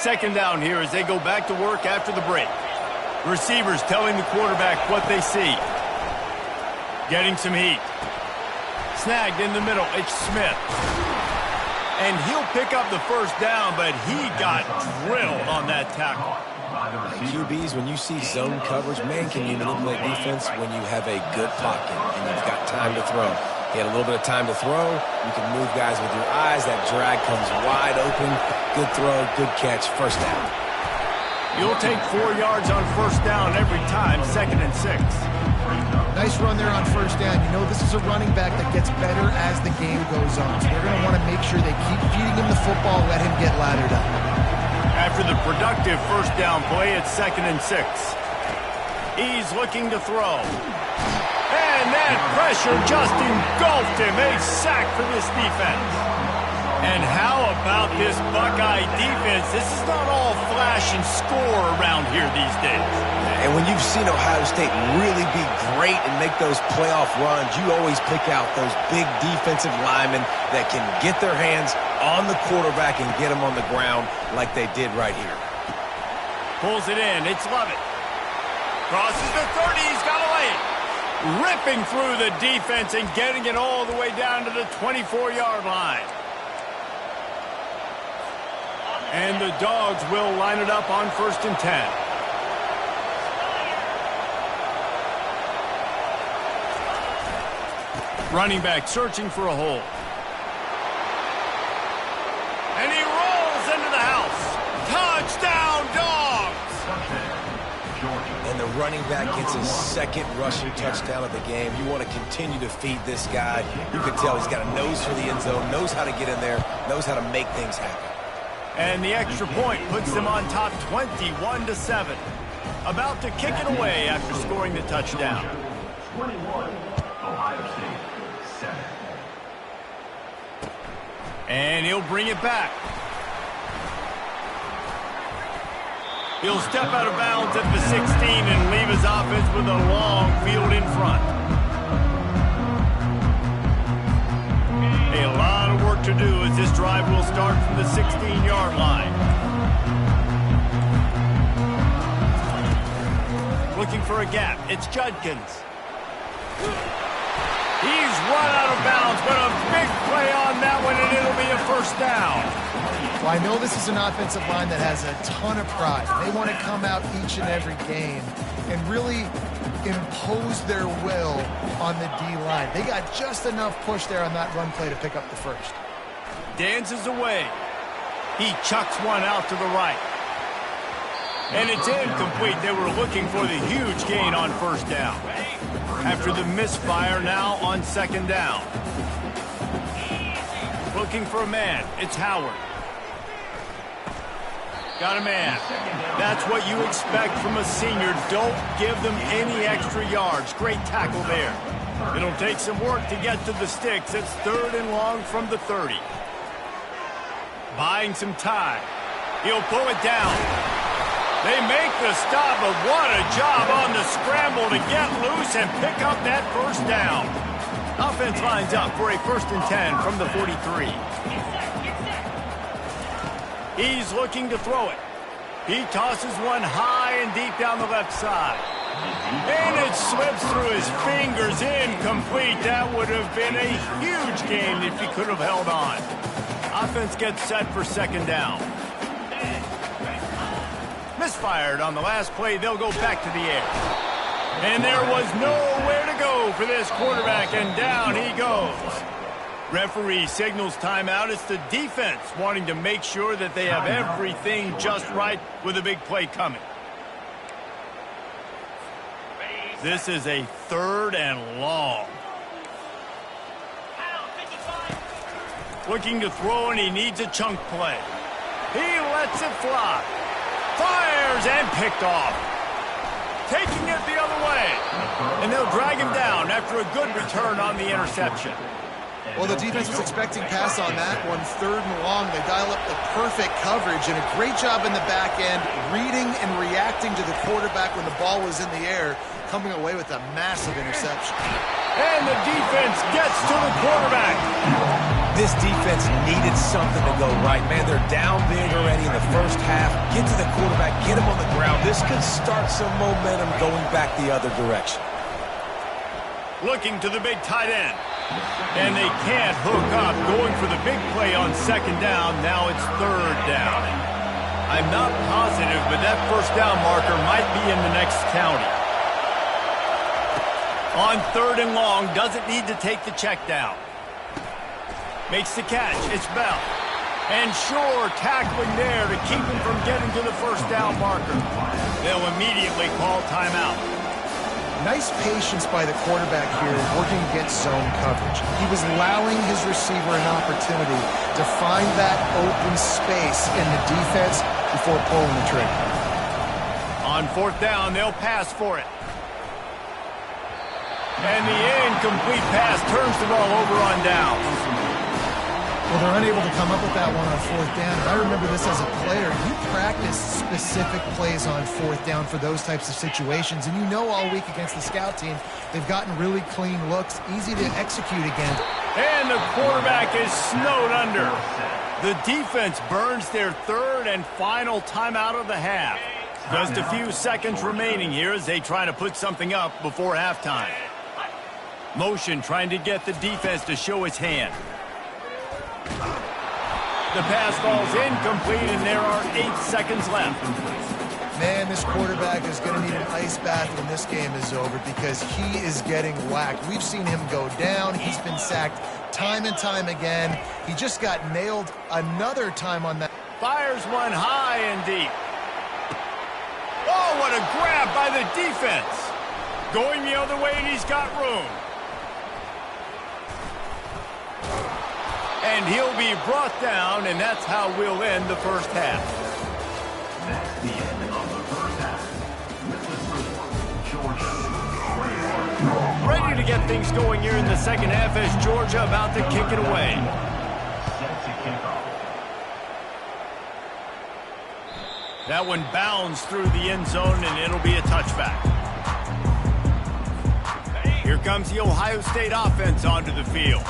Second down here as they go back to work after the break. Receivers telling the quarterback what they see. Getting some heat. Snagged in the middle, it's Smith. And he'll pick up the first down, but he got drilled on that tackle. QBs, when you see zone coverage, man, can you manipulate defense when you have a good pocket and you've got time to throw. He had a little bit of time to throw. You can move guys with your eyes. That drag comes wide open. Good throw, good catch, first down. You'll take 4 yards on first down every time, 2nd and 6. Nice run there on first down. You know this is a running back that gets better as the game goes on. So they're going to want to make sure they keep feeding him the football, let him get laddered up. After the productive first down play, it's 2nd and 6. He's looking to throw. And that pressure just engulfed him. A sack for this defense. And how about this Buckeye defense? This is not all flash and score around here these days. And when you've seen Ohio State really be great and make those playoff runs, you always pick out those big defensive linemen that can get their hands on the quarterback and get him on the ground like they did right here. Pulls it in. It's Lovett. Crosses the 30. He's got away. Ripping through the defense and getting it all the way down to the 24-yard line. And the Dogs will line it up on 1st and 10. Running back searching for a hole. And he rolls into the house. Touchdown, Dogs! And the running back gets his 2nd rushing touchdown of the game. You want to continue to feed this guy. You can tell he's got a nose for the end zone, knows how to get in there, knows how to make things happen. And the extra point puts them on top 21-7. About to kick it away after scoring the touchdown. 21, Ohio State, 7. And he'll bring it back. He'll step out of bounds at the 16 and leave his offense with a long field in front. A lot of work to do as this drive will start from the 16-yard line. Looking for a gap. It's Judkins. He's run out of bounds, but a big play on that one, and it'll be a first down. Well, I know this is an offensive line that has a ton of pride. They want to come out each and every game and really impose their will on the D-line. They got just enough push there on that run play to pick up the first. Dances away. He chucks one out to the right. And it's incomplete. They were looking for the huge gain on first down. After the misfire, now on 2nd down. Looking for a man. It's Howard. Got a man. That's what you expect from a senior. Don't give them any extra yards. Great tackle there. It'll take some work to get to the sticks. It's 3rd and long from the 30. Buying some time. He'll pull it down. They make the stop, but what a job on the scramble to get loose and pick up that first down. Offense lines up for a 1st and 10 from the 43. He's looking to throw it. He tosses one high and deep down the left side. And it slips through his fingers, incomplete. That would have been a huge gain if he could have held on. Offense gets set for 2nd down. Misfired on the last play. They'll go back to the air. And there was nowhere to go for this quarterback, and down he goes. Referee signals timeout. It's the defense wanting to make sure that they have everything just right with a big play coming. This is a 3rd and long. Looking to throw, and he needs a chunk play. He lets it fly. Fires and picked off. Taking it the other way. And they'll drag him down after a good return on the interception. Well, the defense was expecting pass on that one. 3rd and long. They dial up the perfect coverage and a great job in the back end, reading and reacting to the quarterback when the ball was in the air, coming away with a massive interception. And the defense gets to the quarterback. This defense needed something to go right. Man, they're down big already in the first half. Get to the quarterback, get him on the ground. This could start some momentum going back the other direction. Looking to the big tight end. And they can't hook up. Going for the big play on 2nd down. Now it's 3rd down. I'm not positive, but that first down marker might be in the next county. On 3rd and long, doesn't need to take the check down. Makes the catch. It's Bell. And Shore tackling there to keep him from getting to the first down marker. They'll immediately call timeout. Nice patience by the quarterback here, working against zone coverage. He was allowing his receiver an opportunity to find that open space in the defense before pulling the trigger. On 4th down, they'll pass for it. And the incomplete pass turns the ball over on down. Well, they're unable to come up with that one on 4th down. And I remember this as a player. You practice specific plays on 4th down for those types of situations. And you know all week against the scout team, they've gotten really clean looks, easy to execute again. And the quarterback is snowed under. The defense burns their 3rd and final timeout of the half. Just a few seconds remaining here as they try to put something up before halftime. Motion trying to get the defense to show its hand. The pass falls incomplete, and there are 8 seconds left. Man, this quarterback is going to need an ice bath when this game is over because he is getting whacked. We've seen him go down. He's been sacked time and time again. He just got nailed another time on that. Fires one high and deep. Oh, what a grab by the defense. Going the other way, and he's got room. And he'll be brought down, and that's how we'll end the first half. That's the end of the first half. With the score, Georgia. Ready to get things going here in the second half as Georgia about to kick it away. Set to kick off. That one bounds through the end zone, and it'll be a touchback. Here comes the Ohio State offense onto the field.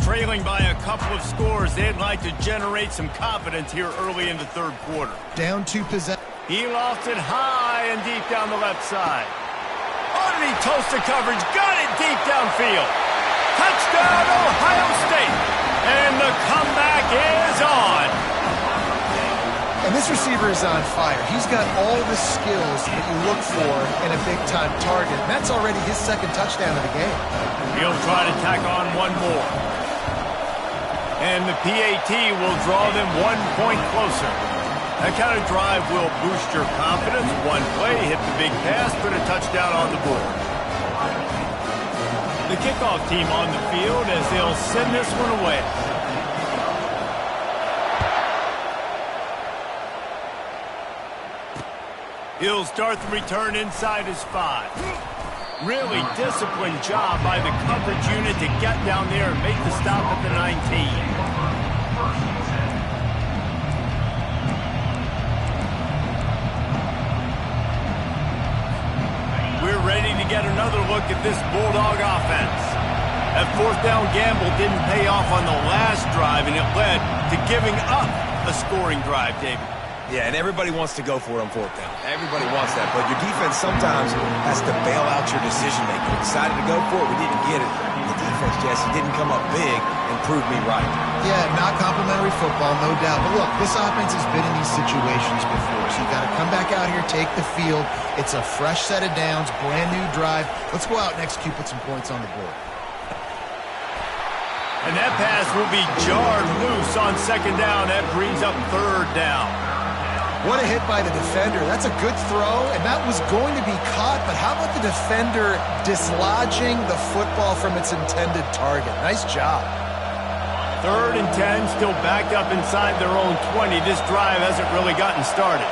Trailing by a couple of scores, they'd like to generate some confidence here early in the 3rd quarter. Down 2 possessions. He lofts it high and deep down the left side. Oh, did he toast the coverage? Got it deep downfield. Touchdown, Ohio State. And the comeback is on. And this receiver is on fire. He's got all the skills that you look for in a big-time target. And that's already his 2nd touchdown of the game. He'll try to tack on one more. And the PAT will draw them 1 point closer. That kind of drive will boost your confidence. One play, hit the big pass, put a touchdown on the board. The kickoff team on the field as they'll send this one away. He'll start the return inside his 5. Really disciplined job by the coverage unit to get down there and make the stop at the 19. We're ready to get another look at this Bulldog offense. That 4th down gamble didn't pay off on the last drive, and it led to giving up a scoring drive, David. Yeah, and everybody wants to go for it on 4th down. Everybody wants that, but your defense sometimes has to bail out your decision-making. We decided to go for it. We didn't get it. The defense, Jesse, didn't come up big and prove me right. Yeah, not complimentary football, no doubt. But look, this offense has been in these situations before, so you got to come back out here, take the field. It's a fresh set of downs, brand new drive. Let's go out and execute, put some points on the board. And that pass will be jarred loose on 2nd down. That brings up 3rd down. What a hit by the defender. That's a good throw, and that was going to be caught, but how about the defender dislodging the football from its intended target? Nice job. 3rd and 10, still backed up inside their own 20. This drive hasn't really gotten started.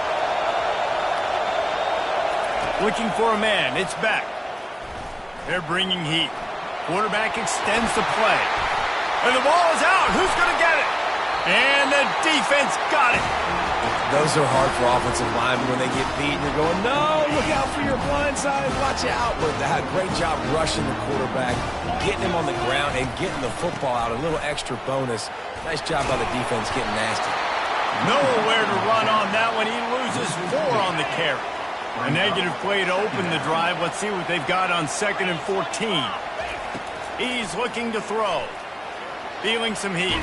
Looking for a man. It's back. They're bringing heat. Quarterback extends the play. And the ball is out. Who's going to get it? And the defense got it. Those are hard for offensive linemen when they get beat and you're going, no, look out for your blind side, watch out. But they had a great job rushing the quarterback, getting him on the ground and getting the football out, a little extra bonus. Nice job by the defense getting nasty. Nowhere to run on that one. He loses 4 on the carry. A negative play to open the drive. Let's see what they've got on 2nd and 14. He's looking to throw. Feeling some heat.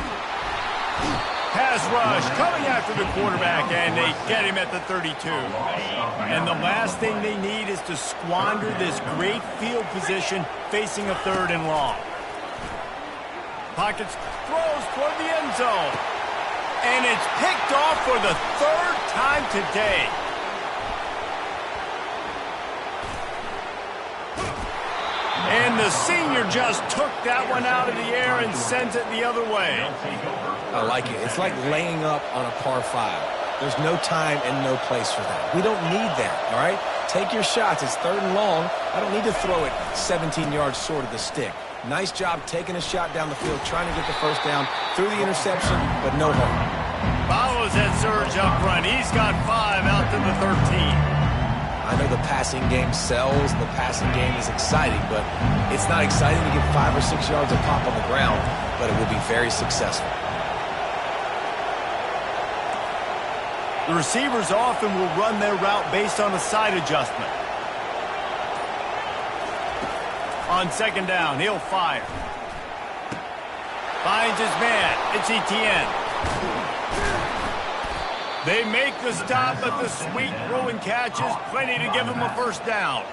Pass rush coming after the quarterback, and they get him at the 32. And the last thing they need is to squander this great field position facing a 3rd and long. Pockets throws toward the end zone. And it's picked off for the 3rd time today. And the senior just took that one out of the air and sent it the other way. I like it. It's like laying up on a par 5. There's no time and no place for that. We don't need that, all right? Take your shots. It's 3rd and long. I don't need to throw it 17 yards short of the stick. Nice job taking a shot down the field, trying to get the first down through the interception, but no harm. Follows that surge up front. He's got 5 out to the 13. I know the passing game sells, and the passing game is exciting, but it's not exciting to get 5 or 6 yards of pop on the ground, but it will be very successful. The receivers often will run their route based on a side adjustment. On 2nd down, he'll fire. Finds his man. It's Etienne. They make the stop, but the sweet throwing catch is plenty to give them a first down.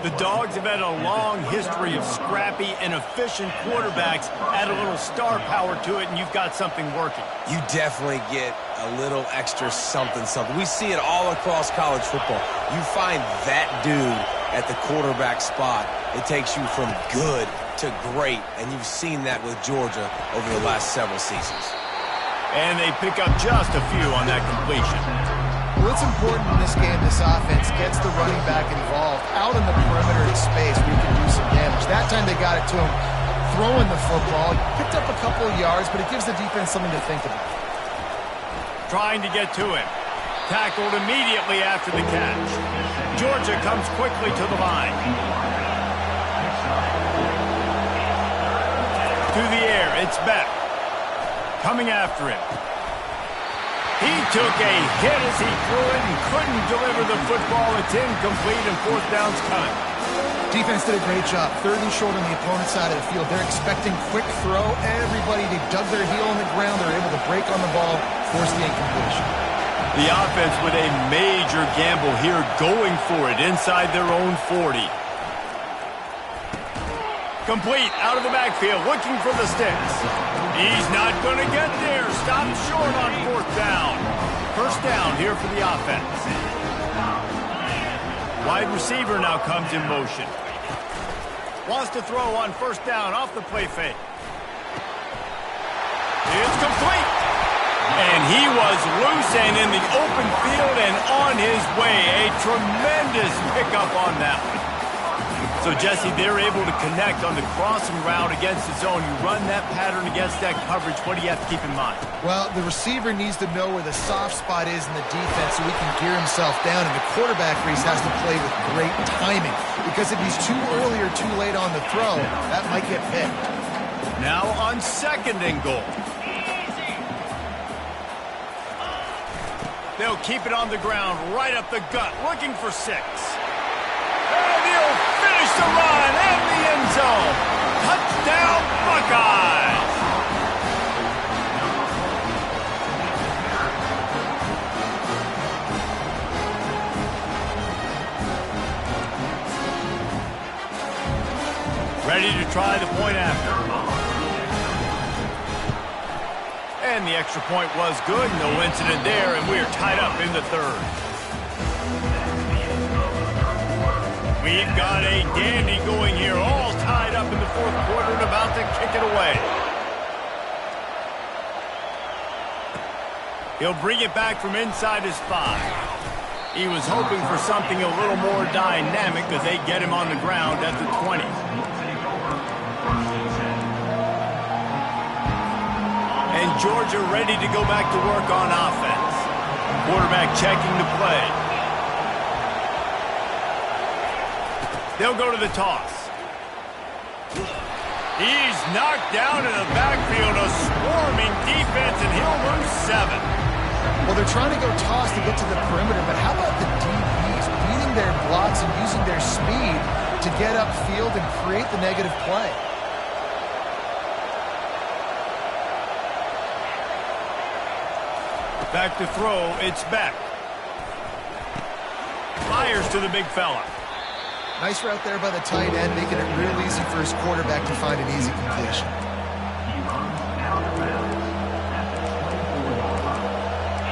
The Dogs have had a long history of scrappy and efficient quarterbacks. Add a little star power to it, and you've got something working. You definitely get a little extra something. We see it all across college football. You find that dude at the quarterback spot, it takes you from good to great, and you've seen that with Georgia over the last several seasons. And they pick up just a few on that completion. Well, it's important in this game this offense gets the running back involved out in the perimeter in space where you can do some damage. That time they got it to him throwing the football. Picked up a couple of yards, but it gives the defense something to think about. Trying to get to him. Tackled immediately after the catch. Georgia comes quickly to the line. To the air, it's Beck. Coming after him. He took a hit as he threw it and couldn't deliver the football. It's incomplete and 4th down's coming. Defense did a great job. 3rd and short on the opponent's side of the field. They're expecting quick throw. Everybody, they dug their heel on the ground. They're able to break on the ball, force the incompletion. The offense with a major gamble here, going for it inside their own 40. Complete out of the backfield, looking for the sticks. He's not going to get there. Stopped short on 4th down. First down here for the offense. Wide receiver now comes in motion. Wants to throw on 1st down off the play fake. It's complete. And he was loose and in the open field and on his way. A tremendous pickup on that one. So, Jesse, they're able to connect on the crossing route against the zone. You run that pattern against that coverage. What do you have to keep in mind? Well, the receiver needs to know where the soft spot is in the defense so he can gear himself down. And the quarterback, Reese, has to play with great timing. Because if he's too early or too late on the throw, that might get picked. Now on 2nd and goal. They'll keep it on the ground, right up the gut, looking for 6. And he'll finish the run and the end zone. Touchdown, Buckeyes! Ready to try the point after. And the extra point was good. No incident there, and we're tied up in the 3rd. We've got a dandy going here, all tied up in the 4th quarter and about to kick it away. He'll bring it back from inside his 5. He was hoping for something a little more dynamic as they get him on the ground at the 20. And Georgia ready to go back to work on offense. Quarterback checking the play. They'll go to the toss. He's knocked down in the backfield, a swarming defense, and he'll lose 7. Well, they're trying to go toss to get to the perimeter, but how about the DBs beating their blocks and using their speed to get upfield and create the negative play? Back to throw, it's Beck. Fires to the big fella. Nice route there by the tight end, making it real easy for his quarterback to find an easy completion. He runs out of bounds at the 24-yard line.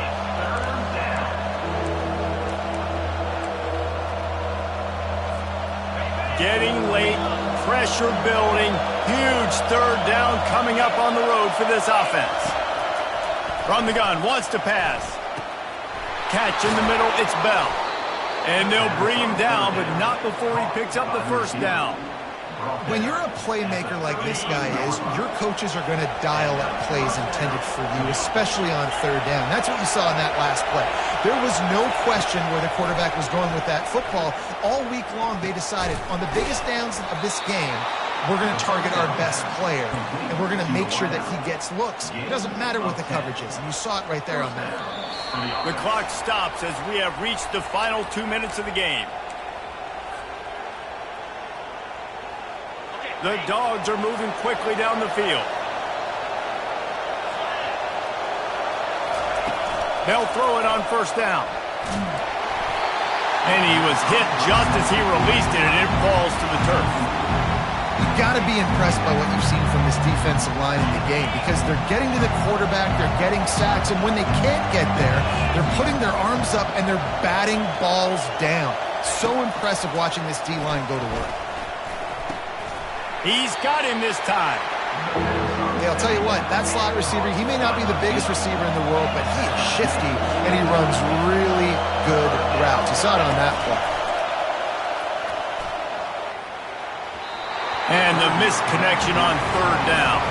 It's 3rd down. Getting late, pressure building, huge 3rd down coming up on the road for this offense. From the gun, wants to pass. Catch in the middle, it's Bell. And they'll bring him down, but not before he picks up the 1st down. When you're a playmaker like this guy is, your coaches are going to dial up plays intended for you, especially on 3rd down. That's what you saw in that last play. There was no question where the quarterback was going with that football. All week long, they decided on the biggest downs of this game, we're going to target our best player, and we're going to make sure that he gets looks. It doesn't matter what the coverage is, and you saw it right there on that. The clock stops as we have reached the final 2 minutes of the game. The Dogs are moving quickly down the field. They'll throw it on 1st down. And he was hit just as he released it, and it falls to the turf. You've got to be impressed by what you've seen from this defensive line in the game because they're getting to the quarterback, they're getting sacks, and when they can't get there, they're putting their arms up and they're batting balls down. So impressive watching this D-line go to work. He's got him this time. Yeah, I'll tell you what, that slot receiver, he may not be the biggest receiver in the world, but he is shifty and he runs really good routes. You saw it on that play. And the missed connection on 3rd down.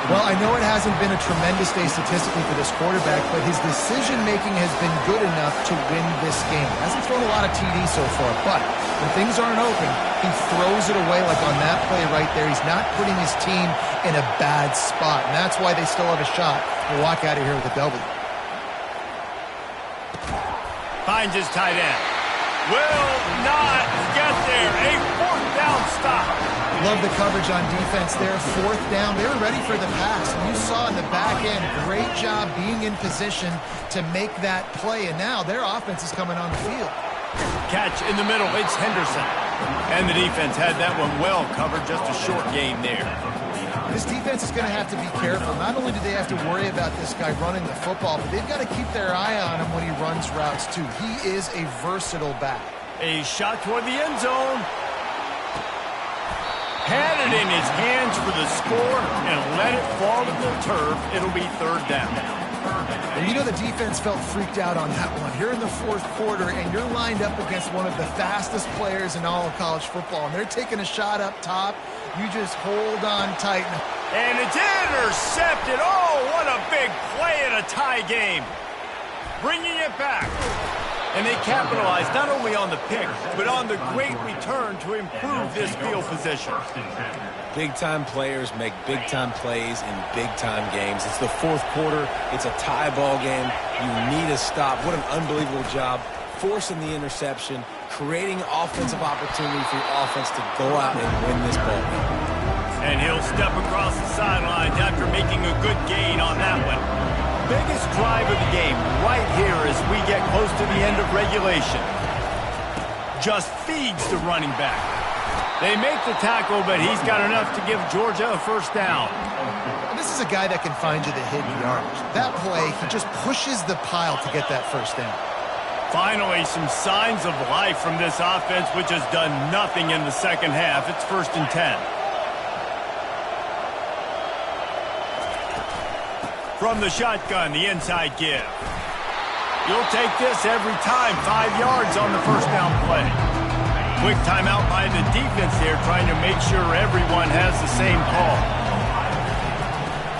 Well, I know it hasn't been a tremendous day statistically for this quarterback, but his decision-making has been good enough to win this game. He hasn't thrown a lot of TDs so far, but when things aren't open, he throws it away like on that play right there. He's not putting his team in a bad spot, and that's why they still have a shot to walk out of here with a W. Finds his tight end. Will not get there. A 4th down stop. Love the coverage on defense there. 4th down. They were ready for the pass. And you saw in the back end, great job being in position to make that play. And now their offense is coming on the field. Catch in the middle. It's Henderson. And the defense had that one well covered. Just a short gain there. This defense is going to have to be careful. Not only do they have to worry about this guy running the football, but they've got to keep their eye on him when he runs routes too. He is a versatile back. A shot toward the end zone. Had it in his hands for the score and let it fall to the turf. It'll be 3rd down. And you know the defense felt freaked out on that one. You're in the 4th quarter, and you're lined up against one of the fastest players in all of college football, and they're taking a shot up top. You just hold on tight. And it's intercepted. Oh, what a big play in a tie game. Bringing it back. And they capitalized not only on the pick, but on the great return to improve this field position. Big-time players make big-time plays in big-time games. It's the 4th quarter. It's a tie ball game. You need a stop. What an unbelievable job forcing the interception, creating offensive opportunity for your offense to go out and win this ball game. And he'll step across the sidelines after making a good gain on that one. Biggest drive of the game right here as we get close to the end of regulation. Just feeds the running back. They make the tackle, but he's got enough to give Georgia a 1st down. This is a guy that can find you the hidden yardage. That play, he just pushes the pile to get that 1st down. Finally, some signs of life from this offense, which has done nothing in the 2nd half. It's 1st and 10. From the shotgun, the inside give. You'll take this every time. 5 yards on the 1st down play. Quick timeout by the defense there, trying to make sure everyone has the same call.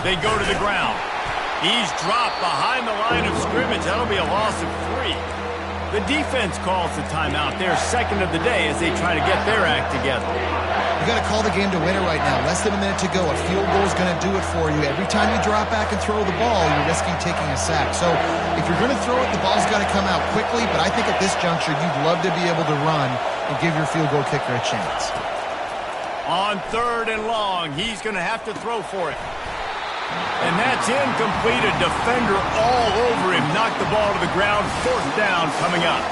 They go to the ground. He's dropped behind the line of scrimmage. That'll be a loss of 3. The defense calls the timeout. They're 2nd of the day as they try to get their act together. You got to call the game to win it right now. Less than a minute to go. A field goal is going to do it for you. Every time you drop back and throw the ball, you're risking taking a sack. So if you're going to throw it, the ball's got to come out quickly. But I think at this juncture, you'd love to be able to run and give your field goal kicker a chance. On 3rd and long, he's going to have to throw for it. And that's incomplete. A defender all over him. Knocked the ball to the ground. Fourth down coming up.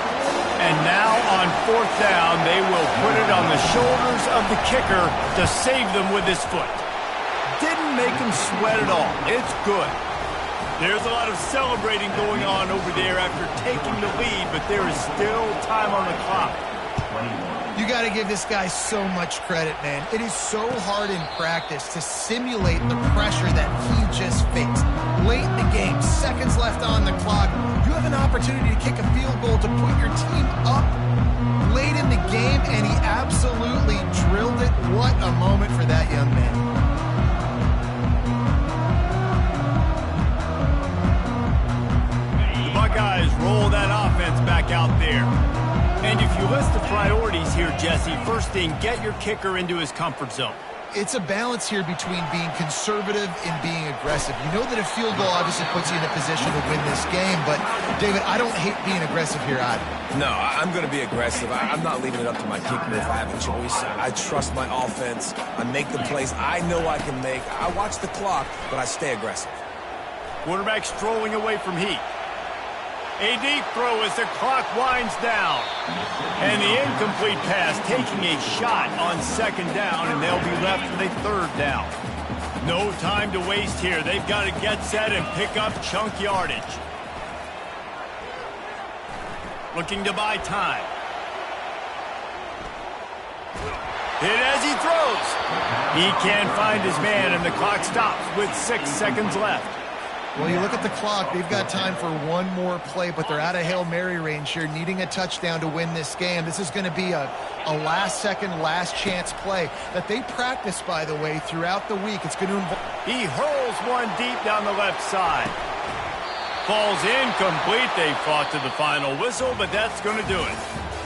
And now on fourth down, they will put it on the shoulders of the kicker to save them with his foot. Didn't make him sweat at all. It's good. There's a lot of celebrating going on over there after taking the lead, but there is still time on the clock. You got to give this guy so much credit, man. It is so hard in practice to simulate the pressure that he just faced. Late in the game, seconds left on the clock, you have an opportunity to kick a field goal to put your team up late in the game, and he absolutely drilled it. What a moment for that young man. The Buckeyes roll that offense back out there. And if you list the priorities here, Jesse, first thing, get your kicker into his comfort zone. It's a balance here between being conservative and being aggressive. You know that a field goal obviously puts you in a position to win this game, but, David, I don't hate being aggressive here either. No, I'm going to be aggressive. I'm not leaving it up to my kicker if I have a choice. I trust my offense. I make the plays I know I can make. I watch the clock, but I stay aggressive. Quarterback strolling away from heat. A deep throw as the clock winds down. And the incomplete pass taking a shot on second down, and they'll be left with a third down. No time to waste here. They've got to get set and pick up chunk yardage. Looking to buy time. Hit as he throws. He can't find his man, and the clock stops with 6 seconds left. Well, you look at the clock, they've got time for one more play, but they're out of Hail Mary range here, needing a touchdown to win this game. This is going to be a last-second, last-chance play that they practice, by the way, throughout the week. It's going to involve... He hurls one deep down the left side. Falls incomplete. They fought to the final whistle, but that's going to do it.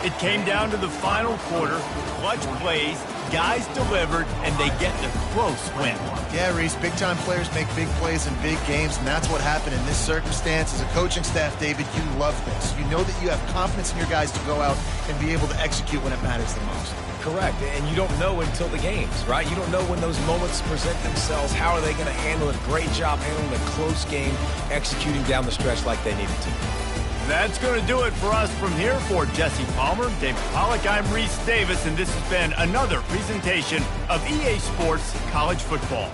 It came down to the final quarter. Clutch plays, guys delivered, and they get the close win. Yeah, Reese, big-time players make big plays in big games, and that's what happened in this circumstance. As a coaching staff, David, you love this. You know that you have confidence in your guys to go out and be able to execute when it matters the most. Correct, and you don't know until the games, right? You don't know when those moments present themselves. How are they going to handle it? Great job handling a close game, executing down the stretch like they needed to. That's going to do it for us from here. For Jesse Palmer, David Pollack, I'm Reese Davis, and this has been another presentation of EA Sports College Football.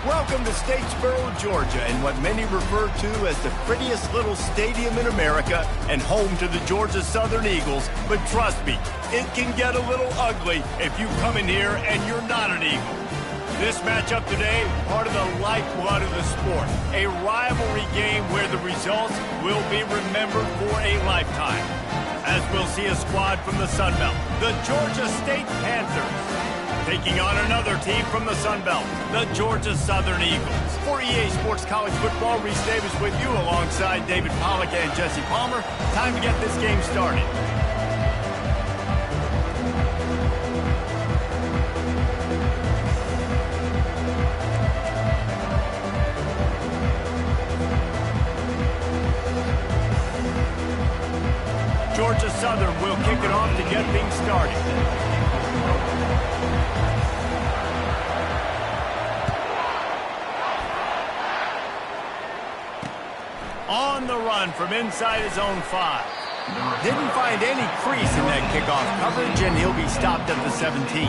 Welcome to Statesboro, Georgia, and what many refer to as the prettiest little stadium in America and home to the Georgia Southern Eagles. But trust me, it can get a little ugly if you come in here and you're not an Eagle. This matchup today, part of the lifeblood of the sport, a rivalry game where the results will be remembered for a lifetime. As we'll see a squad from the Sun Belt, the Georgia State Panthers, taking on another team from the Sun Belt, the Georgia Southern Eagles. For EA Sports College Football, Reese Davis with you alongside David Pollack and Jesse Palmer. Time to get this game started. Georgia Southern will kick it off to get things started. On the run from inside his own 5. Didn't find any crease in that kickoff coverage, and he'll be stopped at the 17.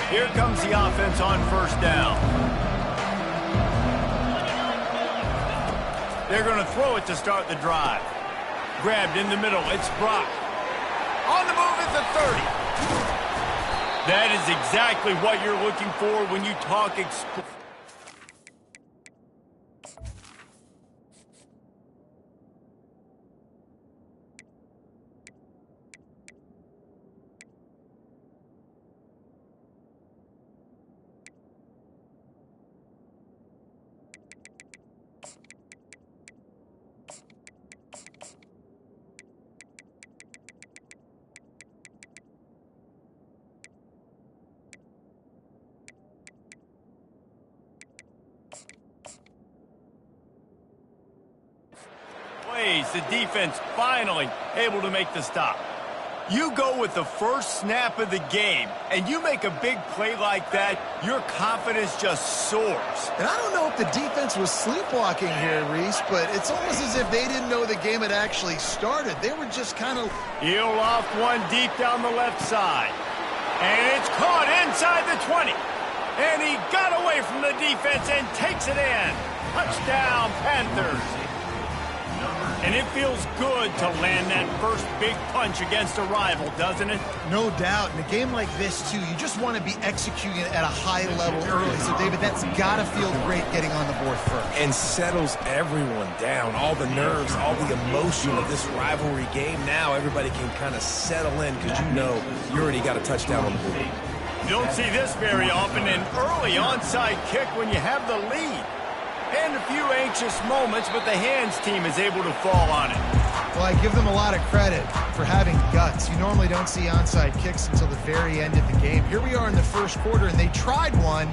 Here comes the offense on first down. They're going to throw it to start the drive. Grabbed in the middle, it's Brock. On the move at the 30. That is exactly what you're looking for when you talk the defense finally able to make the stop. You go with the first snap of the game, and you make a big play like that, your confidence just soars. And I don't know if the defense was sleepwalking here, Reese, but it's almost as if they didn't know the game had actually started. They were just kind of... He'll loft one deep down the left side. And it's caught inside the 20. And he got away from the defense and takes it in. Touchdown, Panthers. And it feels good to land that first big punch against a rival, doesn't it? No doubt. In a game like this, too, you just want to be executing it at a high level early. So, David, that's got to feel great getting on the board first. And settles everyone down. All the nerves, all the emotion of this rivalry game. Now everybody can kind of settle in because you know you already got a touchdown on the board. You don't see this very often, an early onside kick when you have the lead. And a few anxious moments, but the hands team is able to fall on it. Well, I give them a lot of credit for having guts. You normally don't see onside kicks until the very end of the game. Here we are in the first quarter, and they tried one,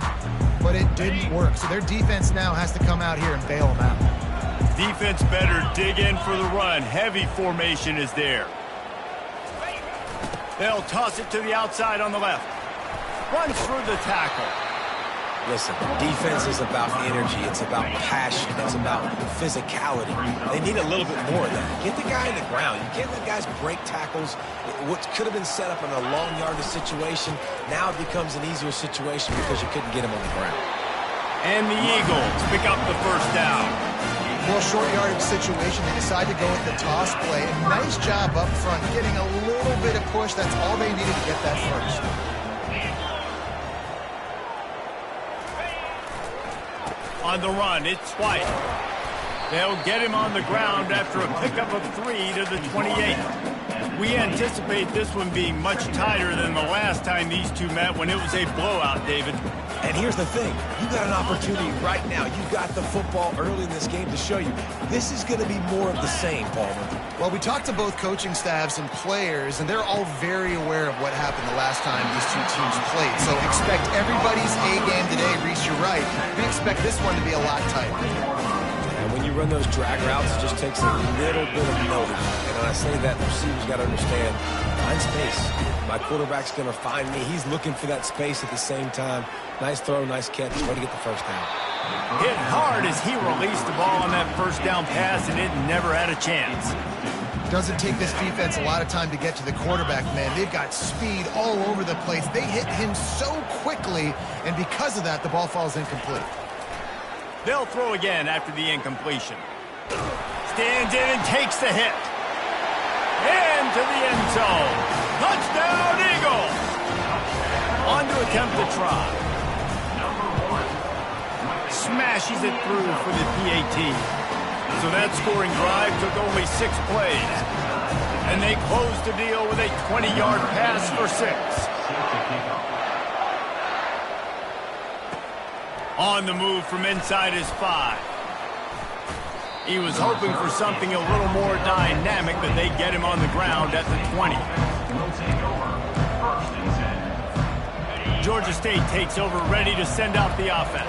but it didn't work. So their defense now has to come out here and bail them out. Defense better dig in for the run. Heavy formation is there. They'll toss it to the outside on the left. Runs through the tackle. Listen, defense is about energy. It's about passion. It's about physicality. They need a little bit more of that. Get the guy in the ground. You can't let guys break tackles. What could have been set up in a long yardage situation, now it becomes an easier situation because you couldn't get him on the ground. And the Eagles pick up the first down. Well, short yardage situation, they decide to go with the toss play. And nice job up front, getting a little bit of push. That's all they needed to get that first. On the run, it's White. They'll get him on the ground after a pickup of 3 to the 28. We anticipate this one being much tighter than the last time these two met when it was a blowout, David. And here's the thing. You got an opportunity right now. You got the football early in this game to show you. This is going to be more of the same, Palmer. Well, we talked to both coaching staffs and players, and they're all very aware of what happened the last time these two teams played. So expect everybody's A-game today. Reese, you're right. We expect this one to be a lot tighter. And when you run those drag routes, it just takes a little bit of notice. And when I say that, the receivers got to understand, find space. My quarterback's going to find me. He's looking for that space at the same time. Nice throw, nice catch. Way to get the first down. Hit hard as he released the ball on that first down pass, and it never had a chance. Doesn't take this defense a lot of time to get to the quarterback, man. They've got speed all over the place. They hit him so quickly, and because of that, the ball falls incomplete. They'll throw again after the incompletion. Stands in and takes the hit. Into the end zone. Touchdown, Eagles! On to attempt the try. Smashes it through for the PAT. So that scoring drive took only 6 plays. And they closed the deal with a 20-yard pass for 6. On the move from inside his 5. He was hoping for something a little more dynamic, but they get him on the ground at the 20. Georgia State takes over, ready to send out the offense.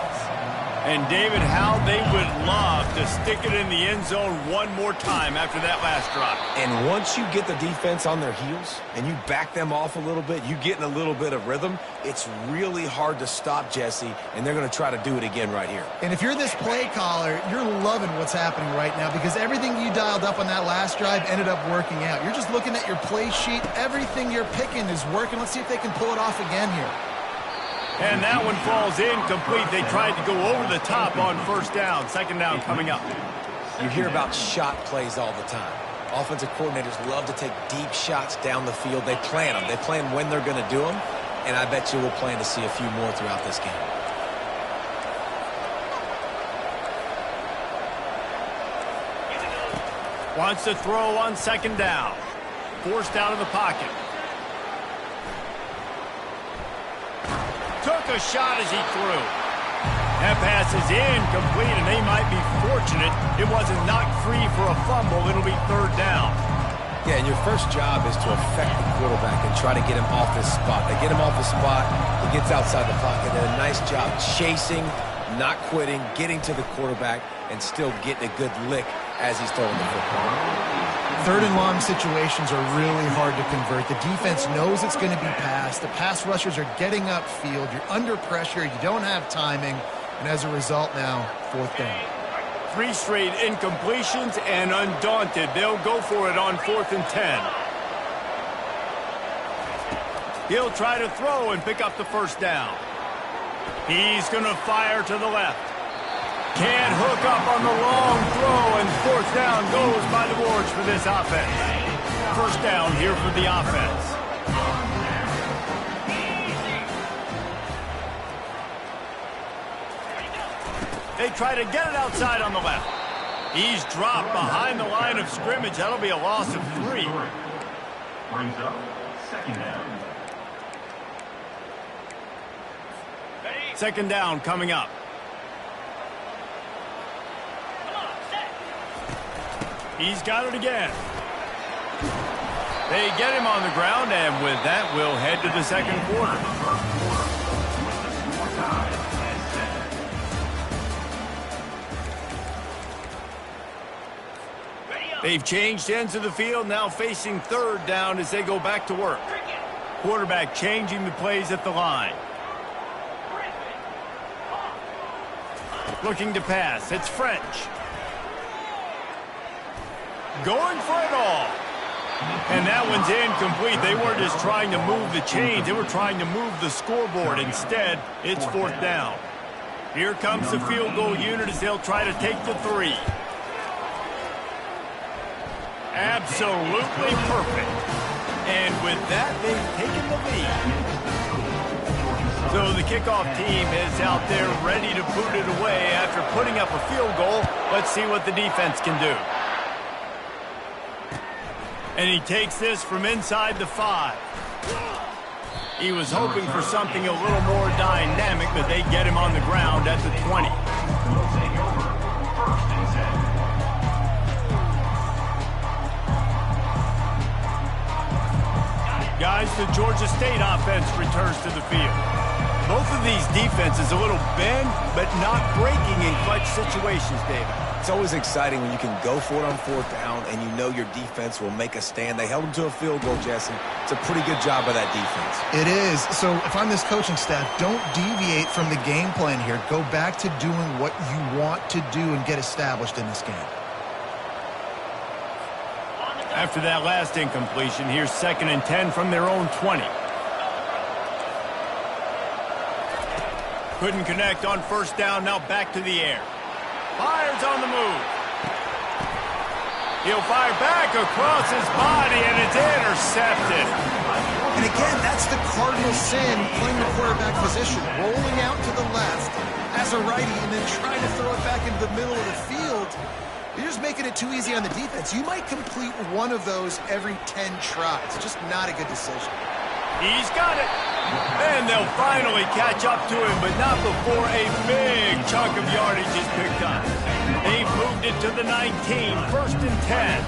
And, David, how they would love to stick it in the end zone one more time after that last drive. And once you get the defense on their heels and you back them off a little bit, you get in a little bit of rhythm, it's really hard to stop, Jesse, and they're going to try to do it again right here. And if you're this play caller, you're loving what's happening right now because everything you dialed up on that last drive ended up working out. You're just looking at your play sheet. Everything you're picking is working. Let's see if they can pull it off again here. And that one falls incomplete. They tried to go over the top on first down. Second down coming up. You hear about shot plays all the time. Offensive coordinators love to take deep shots down the field. They plan them. They plan when they're going to do them. And I bet you we'll plan to see a few more throughout this game. Wants to throw on second down. Forced out of the pocket. Took a shot as he threw. That pass is incomplete, and they might be fortunate it wasn't knocked free for a fumble. It'll be third down. Yeah, and your first job is to affect the quarterback and try to get him off his spot. They get him off the spot, he gets outside the pocket. Did a nice job chasing, not quitting, getting to the quarterback, and still getting a good lick as he's throwing the football. Third and long situations are really hard to convert. The defense knows it's going to be passed. The pass rushers are getting upfield. You're under pressure. You don't have timing. And as a result now, fourth down. 3 straight incompletions, and undaunted, they'll go for it on 4th and 10. He'll try to throw and pick up the first down. He's going to fire to the left. Can't hook up on the long throw, and fourth down goes by the boards for this offense. First down here for the offense. They try to get it outside on the left. He's dropped behind the line of scrimmage. That'll be a loss of 3. Brings up second down. Second down coming up. He's got it again. They get him on the ground, and with that, we'll head to the second quarter. They've changed ends of the field, now facing third down as they go back to work. Quarterback changing the plays at the line. Looking to pass. It's French. Going for it all. And that one's incomplete. They weren't just trying to move the chains. They were trying to move the scoreboard. Instead, it's fourth down. Here comes the field goal unit as they'll try to take the 3. Absolutely perfect. And with that, they've taken the lead. So the kickoff team is out there ready to boot it away after putting up a field goal. Let's see what the defense can do. And he takes this from inside the 5. He was hoping for something a little more dynamic, but they get him on the ground at the 20. Guys, the Georgia State offense returns to the field. Both of these defenses a little bend, but not breaking in clutch situations, David. It's always exciting when you can go for it on 4th down and you know your defense will make a stand. They held them to a field goal, Jesse. It's a pretty good job by that defense. It is. So if I'm this coaching staff, don't deviate from the game plan here. Go back to doing what you want to do and get established in this game. After that last incompletion, here's 2nd and 10 from their own 20. Couldn't connect on 1st down, now back to the air. Fires on the move. He'll fire back across his body, and it's intercepted. And again, that's the cardinal sin, playing the quarterback position, rolling out to the left as a righty and then trying to throw it back into the middle of the field. You're just making it too easy on the defense. You might complete one of those every 10 tries. Just not a good decision. He's got it. And they'll finally catch up to him, but not before a big chunk of yardage is picked up. They've moved it to the 19, 1st and 10.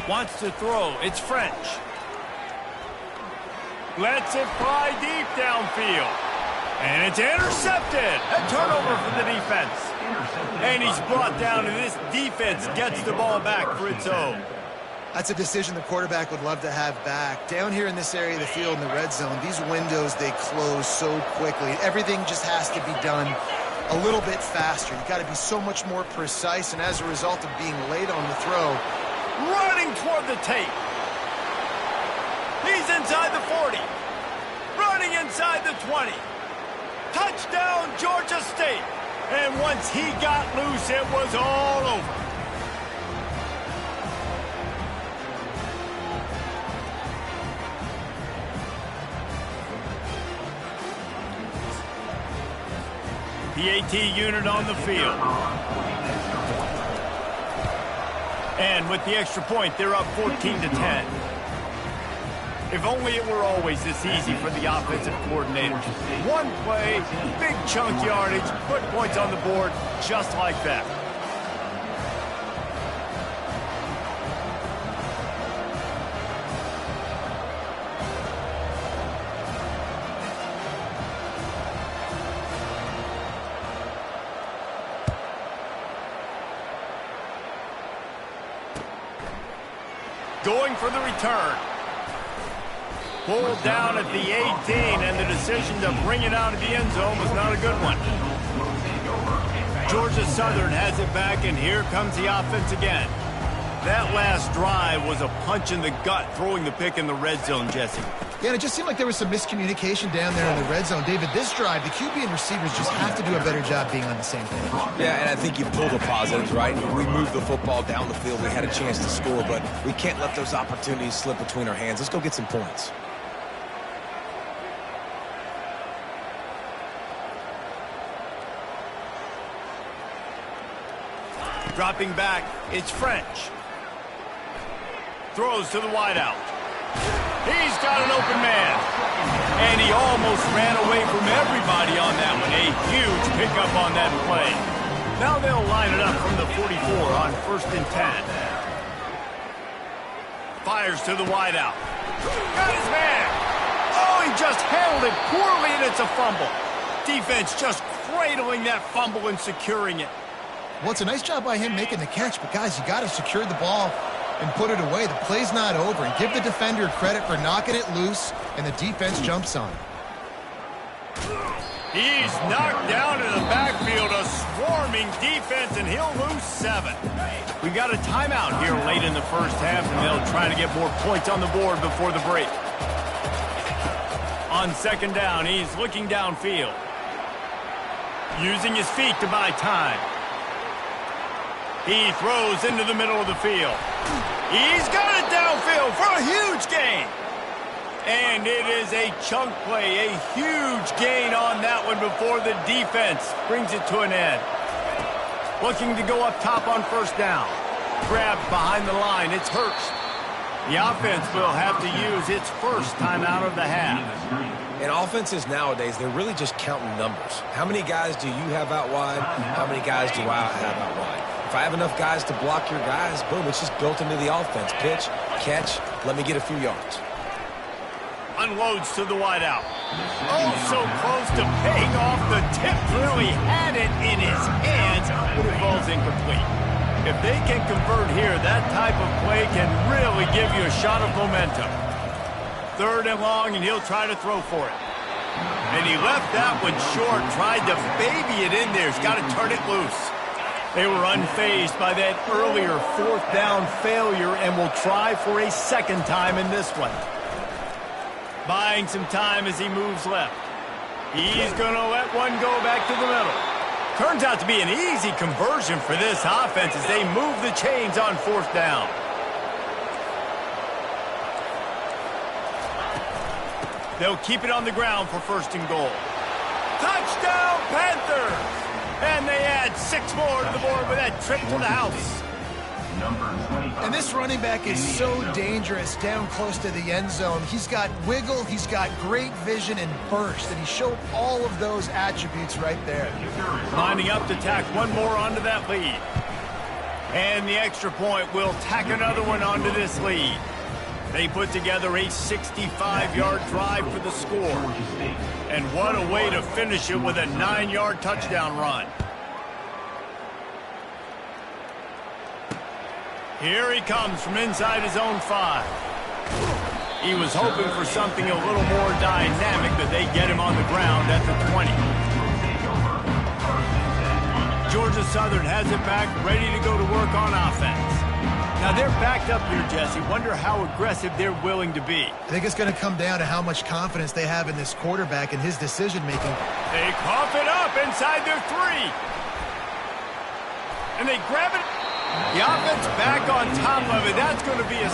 Wants to throw. It's French. Lets it fly deep downfield. And it's intercepted. A turnover for the defense. And he's brought down, and this defense gets the ball back for its own. That's a decision the quarterback would love to have back. Down here in this area of the field in the red zone, these windows, they close so quickly. Everything just has to be done a little bit faster. You've got to be so much more precise, and as a result of being late on the throw, running toward the tape. He's inside the 40. Running inside the 20. Touchdown, Georgia State. And once he got loose, it was all over. PAT unit on the field. And with the extra point, they're up 14-10. If only it were always this easy for the offensive coordinator. One play, big chunk yardage, put points on the board just like that. Going for the return. Pulled down at the 18, and the decision to bring it out of the end zone was not a good one. Georgia Southern has it back, and here comes the offense again. That last drive was a punch in the gut, throwing the pick in the red zone, Jesse. Yeah, and it just seemed like there was some miscommunication down there in the red zone. David, this drive, the QB and receivers just have to do a better job being on the same page. Yeah, and I think you pull the positives, right? We moved the football down the field. We had a chance to score, but we can't let those opportunities slip between our hands. Let's go get some points. Dropping back, it's French. Throws to the wideout. He's got an open man. And he almost ran away from everybody on that one. A huge pickup on that play. Now they'll line it up from the 44 on 1st and 10. Fires to the wideout. Got his man. Oh, he just handled it poorly, and it's a fumble. Defense just cradling that fumble and securing it. Well, it's a nice job by him making the catch, but guys, you got to secure the ball and put it away. The play's not over, and give the defender credit for knocking it loose, and the defense jumps on it. He's knocked down in the backfield, a swarming defense, and he'll lose 7. We got a timeout here late in the first half, and they'll try to get more points on the board before the break. On 2nd down, he's looking downfield, using his feet to buy time. He throws into the middle of the field. He's got it downfield for a huge gain. And it is a chunk play, a huge gain on that one before the defense brings it to an end. Looking to go up top on 1st down. Grabbed behind the line, it's Hurst. The offense will have to use its first timeout of the half. And offenses nowadays, they're really just counting numbers. How many guys do you have out wide? How many guys do I have out wide? If I have enough guys to block your guys, boom, it's just built into the offense. Pitch, catch, let me get a few yards. unloads to the wideout. Oh, so close to paying off the tip. Really had it in his hands, but it falls incomplete. If they can convert here, that type of play can really give you a shot of momentum. 3rd and long, and he'll try to throw for it. And he left that one short, tried to baby it in there. He's got to turn it loose. They were unfazed by that earlier 4th down failure and will try for a 2nd time in this one. Buying some time as he moves left. He's going to let one go back to the middle. Turns out to be an easy conversion for this offense as they move the chains on 4th down. They'll keep it on the ground for 1st and goal. Touchdown, Panthers! And they add 6 more to the board with that trip to the house. And this running back is so dangerous down close to the end zone. He's got wiggle, he's got great vision and burst, and he showed all of those attributes right there. Lining up to tack one more onto that lead. And the extra point will tack another one onto this lead. They put together a 65-yard drive for the score. And what a way to finish it with a 9-yard touchdown run. Here he comes from inside his own 5. He was hoping for something a little more dynamic, but they get him on the ground at the 20. Georgia Southern has it back, ready to go to work on offense. Now they're backed up here, Jesse. Wonder how aggressive they're willing to be. I think it's going to come down to how much confidence they have in this quarterback and his decision-making. They cough it up inside their 3. And they grab it. The offense back on top of it. That's going to be a